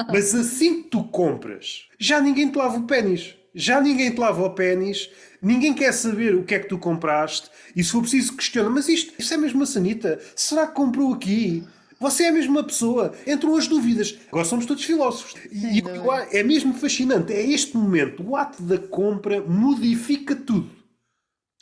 A: Mas assim que tu compras, já ninguém te lava o pénis. Já ninguém te lava o pénis. Ninguém quer saber o que é que tu compraste. E, se for preciso, questiona. Mas isto é mesmo uma sanita? Será que comprou aqui? Você é a mesma pessoa. Entram as dúvidas. Agora somos todos filósofos. E é mesmo fascinante. É este momento. O ato da compra modifica tudo.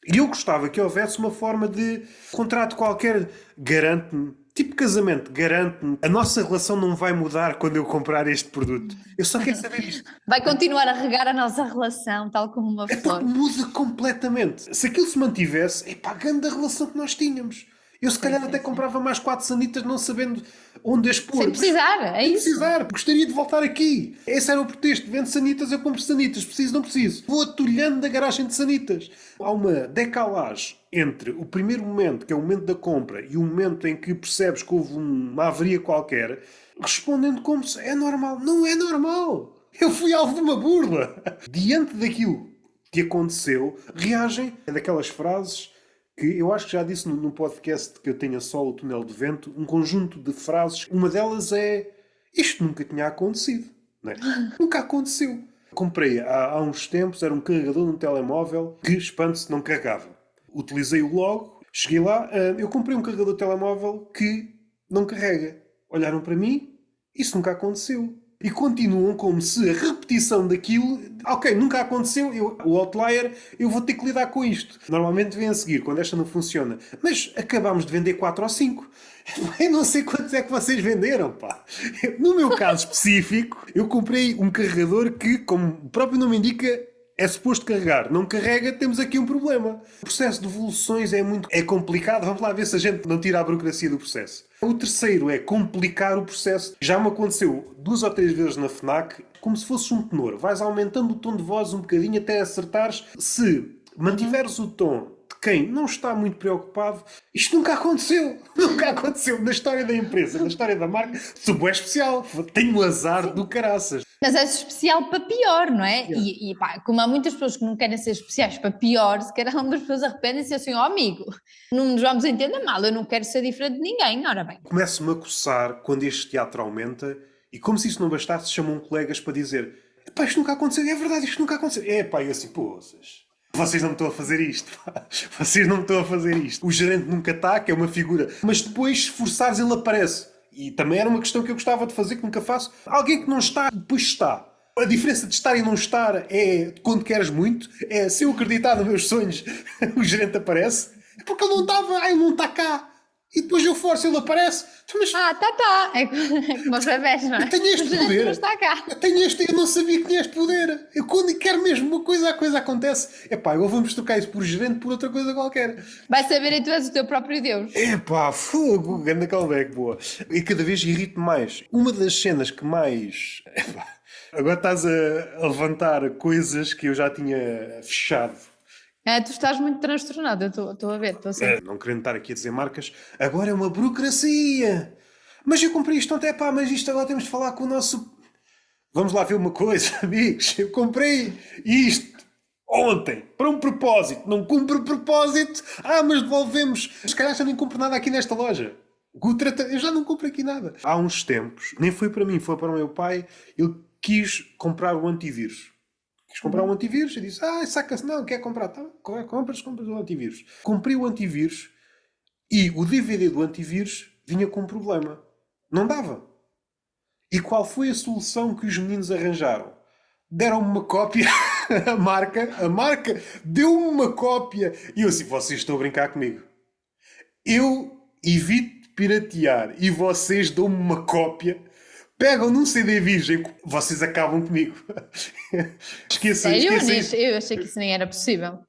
A: E eu gostava que houvesse uma forma de contrato qualquer, garante-me, tipo casamento, garante-me, a nossa relação não vai mudar quando eu comprar este produto. Eu só quero saber isto.
B: Vai continuar a regar a nossa relação, tal como uma flor.
A: Muda completamente. Se aquilo se mantivesse, é para a grande relação que nós tínhamos. Eu se calhar até comprava mais 4 sanitas não sabendo onde as pôr.
B: Sem precisar, é
A: Sem
B: isso.
A: precisar, gostaria de voltar aqui. Esse era o pretexto. Vendo sanitas, eu compro sanitas. Preciso, não preciso. Vou atulhando da garagem de sanitas. Há uma decalagem entre o primeiro momento, que é o momento da compra, e o momento em que percebes que houve uma avaria qualquer, respondendo como se é normal. Não é normal. Eu fui alvo de uma burla. Diante daquilo que aconteceu, reagem a daquelas frases que eu acho que já disse no podcast que eu tenho só o túnel de vento, um conjunto de frases. Uma delas é: isto nunca tinha acontecido. Não é? Nunca aconteceu. Comprei há uns tempos, era um carregador num telemóvel que, espanto-se, não carregava. Utilizei-o logo, cheguei lá, eu comprei um carregador de telemóvel que não carrega. Olharam para mim, isso nunca aconteceu. E continuam como se a repetição daquilo... Ok, nunca aconteceu, o outlier, eu vou ter que lidar com isto. Normalmente vem a seguir, quando esta não funciona. Mas acabámos de vender 4 ou 5. Eu não sei quantos é que vocês venderam, pá. No meu caso específico, eu comprei um carregador que, como o próprio nome indica, é suposto carregar. Não carrega, temos aqui um problema. O processo de evoluções é complicado. Vamos lá ver se a gente não tira a burocracia do processo. O terceiro é complicar o processo. Já me aconteceu 2 ou 3 vezes na FNAC, como se fosse um tenor. Vais aumentando o tom de voz um bocadinho até acertares. Se mantiveres o tom de quem não está muito preocupado, isto nunca aconteceu. Nunca aconteceu na história da empresa, na história da marca. Sou é especial. Tenho um azar do caraças.
B: Mas é especial para pior, não é? Yeah. E pá, como há muitas pessoas que não querem ser especiais para pior, se calhar algumas pessoas arrependem-se assim, amigo, não nos vamos entender mal, eu não quero ser diferente de ninguém, ora bem.
A: Começo-me a coçar quando este teatro aumenta e, como se isso não bastasse, chamam colegas para dizer: pá, isto nunca aconteceu, é verdade, isto nunca aconteceu. É pá, eu assim, vocês não me estão a fazer isto, pá. Vocês não me estão a fazer isto. O gerente nunca está, que é uma figura, mas depois, se forçares, ele aparece. E também era uma questão que eu gostava de fazer, que nunca faço. Alguém que não está, depois está. A diferença de estar e não estar é quando queres muito. É se eu acreditar nos meus sonhos, o gerente aparece. É porque ele não estava, ele não está cá. E depois eu forço, ele aparece.
B: Mas... tá. É como os bebés, não é?
A: Eu tenho este poder.
B: Não está cá.
A: Eu não sabia que tinha este poder. Eu quando quero mesmo uma coisa, a coisa acontece. Epá, agora vamos trocar isso por gerente por outra coisa qualquer.
B: Vai saber e tu és o teu próprio Deus.
A: Epá, fogo, grande callback, boa. E cada vez irrito mais. Uma das cenas que mais... Epá, agora estás a levantar coisas que eu já tinha fechado.
B: Tu estás muito transtornado, eu estou a ver, estou a sentir.
A: Não querendo estar aqui a dizer marcas, agora é uma burocracia. Mas eu comprei isto ontem, pá, mas isto agora temos de falar com o nosso... Vamos lá ver uma coisa, amigos. Eu comprei isto ontem, para um propósito. Não cumpre o propósito. Mas devolvemos. Se calhar já nem compro nada aqui nesta loja. Eu já não compro aqui nada. Há uns tempos, nem foi para mim, foi para o meu pai, ele quis comprar o antivírus. Quis comprar um antivírus e disse, saca-se, não, quer comprar. Tá, compras o antivírus. Comprei o antivírus e o DVD do antivírus vinha com um problema. Não dava. E qual foi a solução que os meninos arranjaram? Deram-me uma cópia, a marca deu-me uma cópia. E eu assim, vocês estão a brincar comigo. Eu evito piratear e vocês dão-me uma cópia, pegam num CD virgem, vocês acabam comigo. Esqueçam.
B: Eu achei que isso nem era possível.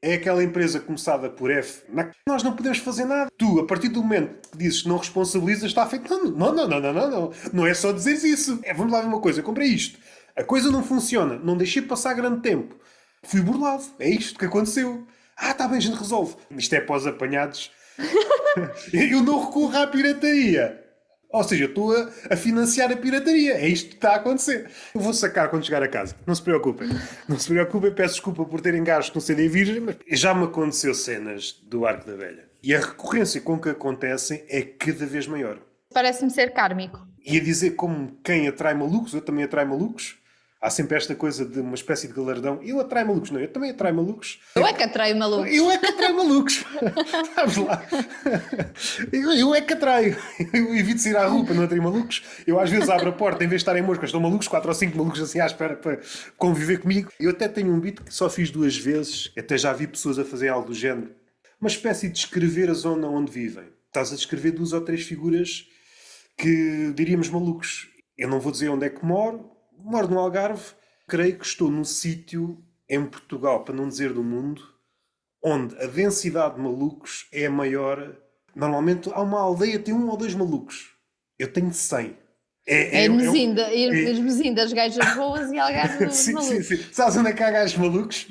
A: É aquela empresa começada por F. Nós não podemos fazer nada. Tu, a partir do momento que dizes que não responsabilizas, está feito. Não. Não é só dizeres isso. Vamos lá ver uma coisa. Eu comprei isto. A coisa não funciona. Não deixei passar grande tempo. Fui burlado. É isto que aconteceu. Está bem, a gente resolve. Isto é pós apanhados. Eu não recorro à pirataria. Ou seja, eu estou a financiar a pirataria. É isto que está a acontecer. Eu vou sacar quando chegar a casa. Não se preocupem. Não se preocupem. Peço desculpa por terem gasto no CD virgem, mas já me aconteceu cenas do Arco da Velha. E a recorrência com que acontecem é cada vez maior.
B: Parece-me ser kármico.
A: Ia dizer como quem atrai malucos, eu também atraio malucos. Há sempre esta coisa de uma espécie de galardão. Eu atraio malucos, não, eu também atraio malucos.
B: Eu é que atraio malucos.
A: Eu é que atraio malucos. Vamos lá. Eu é que atraio. Eu evito ir à rua para não atrair malucos. Eu às vezes abro a porta, em vez de estarem moscas, estão malucos, 4 ou 5 malucos assim à espera para conviver comigo. Eu até tenho um beat que só fiz 2 vezes. Até já vi pessoas a fazer algo do género. Uma espécie de descrever a zona onde vivem. Estás a descrever 2 ou 3 figuras que diríamos malucos. Eu não vou dizer onde é que moro no Algarve. Creio que estou num sítio em Portugal, para não dizer do mundo, onde a densidade de malucos é a maior. Normalmente há uma aldeia que tem 1 ou 2 malucos. Eu tenho 100.
B: Mesinda, as gajas boas e Algarve malucos.
A: Sim. Sabes onde é que há gajos malucos?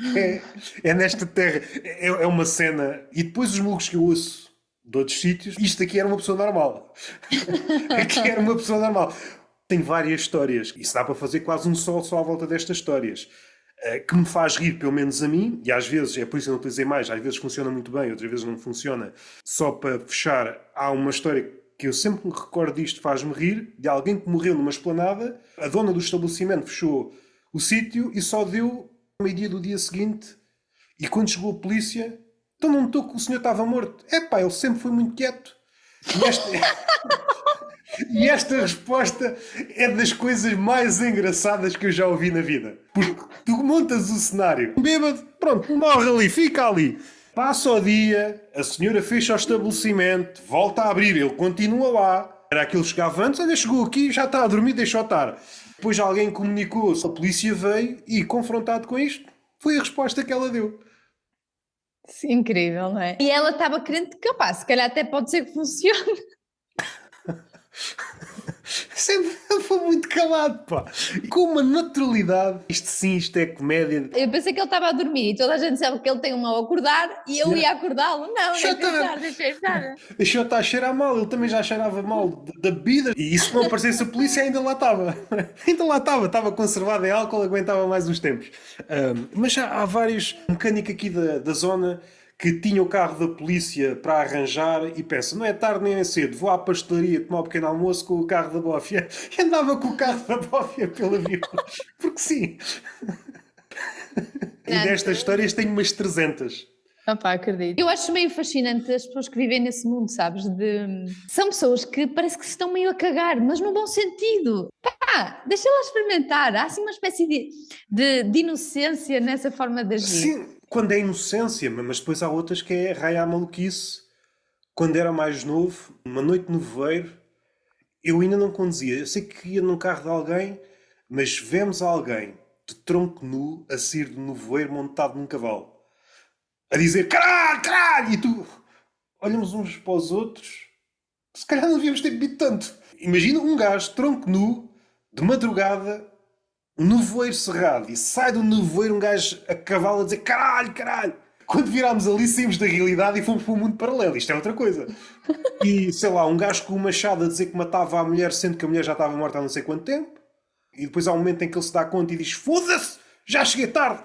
A: É nesta terra. É uma cena. E depois os malucos que eu ouço de outros sítios, isto aqui era uma pessoa normal. Aqui era uma pessoa normal. Tem várias histórias. Isso dá para fazer quase um só à volta destas histórias. Que me faz rir, pelo menos a mim, e às vezes, é por isso que eu não utilizei mais, às vezes funciona muito bem, outras vezes não funciona. Só para fechar, há uma história que eu sempre me recordo disto, faz-me rir, de alguém que morreu numa esplanada, a dona do estabelecimento fechou o sítio e só deu meio-dia do dia seguinte, e quando chegou a polícia, então não notou que o senhor estava morto. Ele sempre foi muito quieto. E esta resposta é das coisas mais engraçadas que eu já ouvi na vida. Porque tu montas o cenário. Um bêbado, pronto, morre ali, fica ali. Passa o dia, a senhora fecha o estabelecimento, volta a abrir, ele continua lá. Era aquele que chegava antes, olha, chegou aqui, já está a dormir, deixa-o estar. Depois alguém comunicou, a polícia veio e, confrontado com isto, foi a resposta que ela deu.
B: Sim, incrível, não é? E ela estava crente que, se calhar até pode ser que funcione.
A: Sempre foi muito calado, pá. Com uma naturalidade. Isto é comédia.
B: Eu pensei que ele estava a dormir e toda a gente sabe que ele tem um mal a acordar e eu ia acordá-lo. Não, deixa estar.
A: Deixou estar a cheirar mal. Ele também já cheirava mal da bebida. E isso não aparecesse a polícia ainda lá estava. Estava conservado em álcool, aguentava mais uns tempos. Mas já há vários mecânicos aqui da zona que tinha o carro da polícia para arranjar e pensa, não é tarde nem é cedo, vou à pastelaria tomar um pequeno almoço com o carro da bófia. E andava com o carro da bófia pela via. Porque sim. E destas histórias tenho umas 300.
B: Acredito. Eu acho meio fascinante as pessoas que vivem nesse mundo, sabes? São pessoas que parece que se estão meio a cagar, mas no bom sentido. Deixa lá experimentar. Há assim uma espécie de inocência nessa forma de agir.
A: Sim, quando é inocência, mas depois há outras que é raia à maluquice. Quando era mais novo, uma noite no Voeiro, eu ainda não conduzia. Eu sei que ia num carro de alguém, mas vemos alguém de tronco nu a sair do nevoeiro montado num cavalo. A dizer, caralho! E tu, olhamos uns para os outros, se calhar não devíamos ter bebido tanto. Imagina um gajo, tronco nu, de madrugada, nevoeiro cerrado, e sai do nevoeiro um gajo a cavalo a dizer, caralho! Quando virámos ali, saímos da realidade e fomos para um mundo paralelo. Isto é outra coisa. E, sei lá, um gajo com um machado a dizer que matava a mulher, sendo que a mulher já estava morta há não sei quanto tempo. E depois há um momento em que ele se dá conta e diz: foda-se, já cheguei tarde.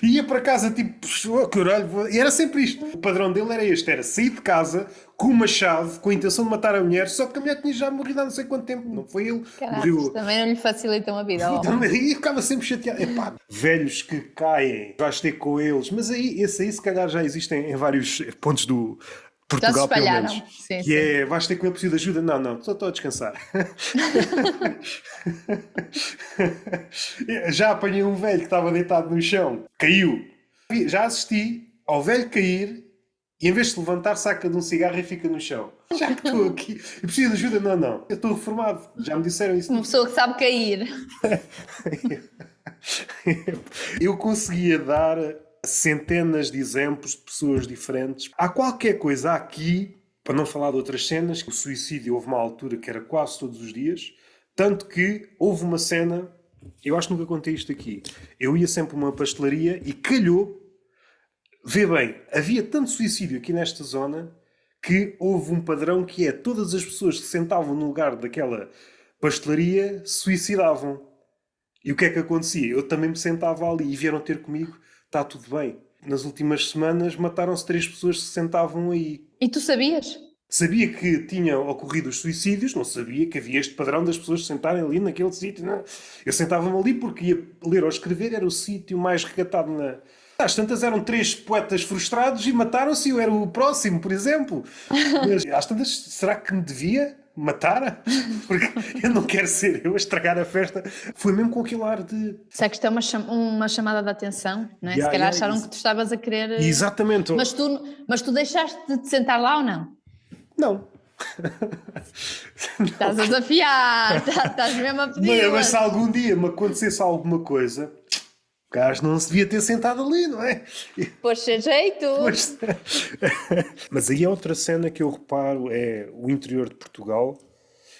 A: E ia para casa tipo, oh, caralho. E era sempre isto. O padrão dele era este: era sair de casa com um machado, com a intenção de matar a mulher, só que a mulher tinha já morrido há não sei quanto tempo. Não foi ele.
B: Caraca,
A: Morreu.
B: também não lhe facilitam a vida.
A: E ficava sempre chateado. Epá, velhos que caem, vais ter com eles. Mas aí, esse aí se calhar já existem em vários pontos do
B: Já se
A: Portugal, pelo
B: espalharam.
A: menos.
B: Sim,
A: Que
B: sim.
A: é, vais ter com ele, preciso de ajuda. Não, não, só estou a descansar. Já apanhei um velho que estava deitado no chão, caiu. Já assisti ao velho cair e em vez de se levantar, saca de um cigarro e fica no chão. Já que estou aqui e preciso de ajuda, não, não. Eu estou reformado. Já me disseram isso.
B: Uma pessoa que sabe cair.
A: Eu conseguia dar centenas de exemplos de pessoas diferentes. Há qualquer coisa aqui, para não falar de outras cenas, que o suicídio houve uma altura que era quase todos os dias, tanto que houve uma cena, eu acho que nunca contei isto aqui, eu ia sempre a uma pastelaria e calhou, vê bem, havia tanto suicídio aqui nesta zona que houve um padrão que é todas as pessoas que se sentavam no lugar daquela pastelaria se suicidavam. E o que é que acontecia? Eu também me sentava ali e vieram ter comigo, está tudo bem. Nas últimas semanas mataram-se 3 pessoas que se sentavam aí.
B: E tu sabias?
A: Sabia que tinham ocorrido os suicídios, não sabia que havia este padrão das pessoas se sentarem ali naquele sítio. Não. Eu sentava-me ali porque ia ler ou escrever, era o sítio mais recatado na... Às tantas eram 3 poetas frustrados e mataram-se, eu era o próximo, por exemplo. Mas às tantas, será que me devia matar? Porque eu não quero ser eu a estragar a festa. Foi mesmo com aquele ar de...
B: Será que isto é uma chamada de atenção? Não é?
A: Yeah,
B: Se calhar
A: yeah,
B: acharam
A: isso.
B: que tu estavas a querer...
A: Exatamente.
B: Mas tu deixaste de te sentar lá ou não?
A: Não.
B: Estás a desafiar, estás mesmo a pedir.
A: Mas se algum dia me acontecesse alguma coisa, o gajo não se devia ter sentado ali, não é?
B: Poxa, jeito!
A: Mas aí é outra cena que eu reparo, é o interior de Portugal.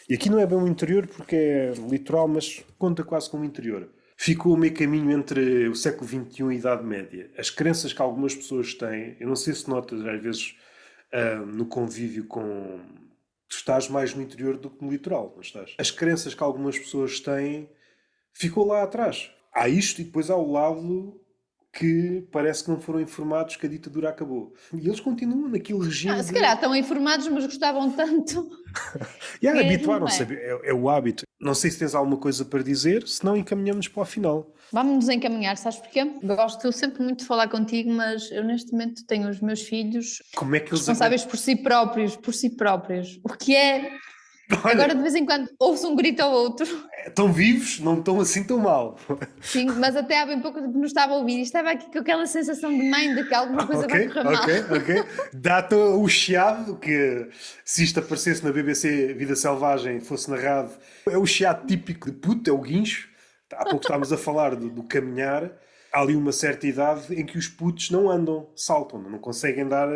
A: E aqui não é bem o interior porque é litoral, mas conta quase como interior. Ficou meio caminho entre o século XXI e a Idade Média. As crenças que algumas pessoas têm, eu não sei se notas às vezes no convívio com... Tu estás mais no interior do que no litoral, não estás? As crenças que algumas pessoas têm ficou lá atrás. Há isto e depois há o lado que parece que não foram informados que a ditadura acabou. E eles continuam naquele regime.
B: Se calhar estão informados, mas gostavam tanto.
A: E
B: Mesmo,
A: habituaram-se. É o hábito. Não sei se tens alguma coisa para dizer, senão encaminhamos para o final.
B: Vamos-nos encaminhar, sabes porquê? Gosto sempre muito de falar contigo, mas eu neste momento tenho os meus filhos
A: Como é que eles
B: responsáveis por si próprios. O que é...
A: Olha,
B: Agora de vez em quando ouve-se um grito ao outro.
A: estão vivos, não estão assim tão mal.
B: Sim, mas até há bem pouco tempo não estava a ouvir e estava aqui com aquela sensação de mãe de que alguma coisa vai correr mal.
A: Ok. Dá-te o chiado, que se isto aparecesse na BBC Vida Selvagem fosse narrado, é o chiado típico de puto, é o guincho. Há pouco estávamos a falar do caminhar. Há ali uma certa idade em que os putos não andam, saltam, não conseguem dar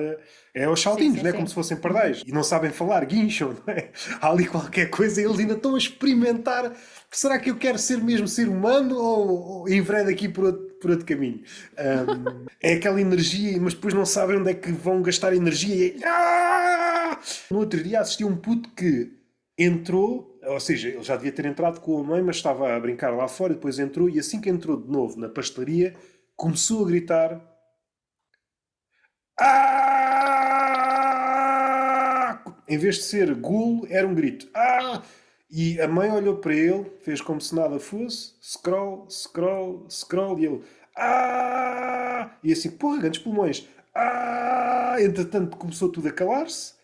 A: aos saltinhos,
B: Sim,
A: não é? Como se fossem pardais. E não sabem falar, guincham, não é? Há ali qualquer coisa e eles ainda estão a experimentar. Será que eu quero ser mesmo ser humano ou enveredo aqui por outro caminho? É aquela energia, mas depois não sabem onde é que vão gastar energia. E No outro dia assisti a um puto que entrou, ou seja, ele já devia ter entrado com a mãe, mas estava a brincar lá fora, e depois entrou, e assim que entrou de novo na pastelaria, começou a gritar: "Ah!" Em vez de ser gulo, era um grito: "Ah!" E a mãe olhou para ele, fez como se nada fosse, scroll, e ele: "Ah!" E assim, porra, grandes pulmões. "Ah!" Entretanto, começou tudo a calar-se.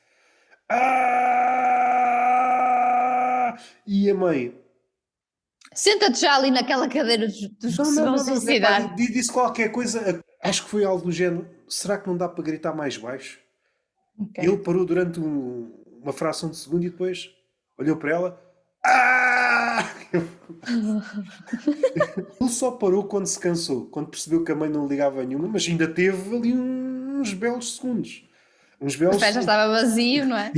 A: E a mãe:
B: Senta-te já ali naquela cadeira dos que se vão suicidar.
A: Disse qualquer coisa, acho que foi algo do género: será que não dá para gritar mais baixo?
B: Okay.
A: Ele parou durante uma fração de segundo e depois olhou para ela: "Ah!" Ele só parou quando se cansou, quando percebeu que a mãe não ligava a nenhuma, mas ainda teve ali uns belos segundos. Uns
B: O
A: belos.
B: pé já estava vazio, não é?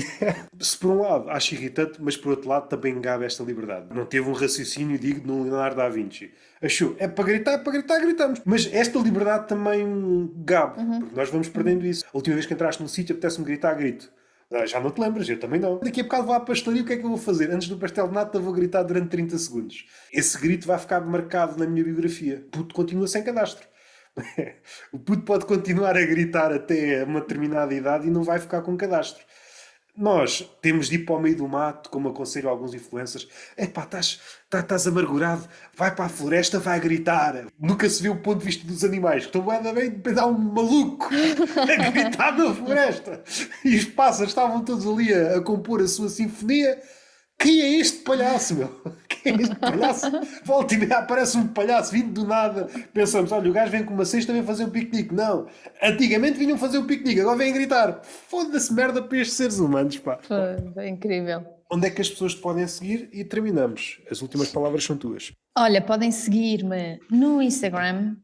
A: Se por um lado acho irritante, mas por outro lado também gabe esta liberdade. Não teve um raciocínio digno de um Leonardo da Vinci. Achou, é para gritar, gritamos. Mas esta liberdade também gabe, porque nós vamos perdendo isso. A última vez que entraste num sítio, apetece-me gritar, grito. Já não te lembras, eu também não. Daqui a bocado vou à pastelaria, o que é que eu vou fazer? Antes do pastel de nata vou gritar durante 30 segundos. Esse grito vai ficar marcado na minha biografia. Puto continua sem cadastro. O puto pode continuar a gritar até uma determinada idade e não vai ficar com cadastro. Nós temos de ir para o meio do mato, como aconselho alguns influencers. Epá, estás amargurado, vai para a floresta, vai gritar. Nunca se viu o ponto de vista dos animais, que estão bem de dar um maluco a gritar na floresta. E os pássaros estavam todos ali a compor a sua sinfonia. Quem é este palhaço, meu? Quem é este palhaço? Volta e meia aparece um palhaço vindo do nada. Pensamos, olha, o gajo vem com uma cesta, vem fazer um piquenique. Não. Antigamente vinham fazer um piquenique, agora vêm gritar. Foda-se merda para estes seres humanos, pá.
B: Foi incrível.
A: Onde é que as pessoas te podem seguir? E terminamos. As últimas palavras são tuas.
B: Olha, podem seguir-me no Instagram,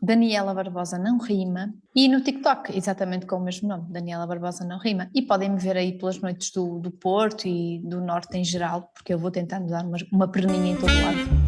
B: Daniela Barbosa Não Rima, e no TikTok, exatamente com o mesmo nome, Daniela Barbosa Não Rima. E podem me ver aí pelas noites do Porto e do Norte em geral, porque eu vou tentando dar uma perninha em todo lado.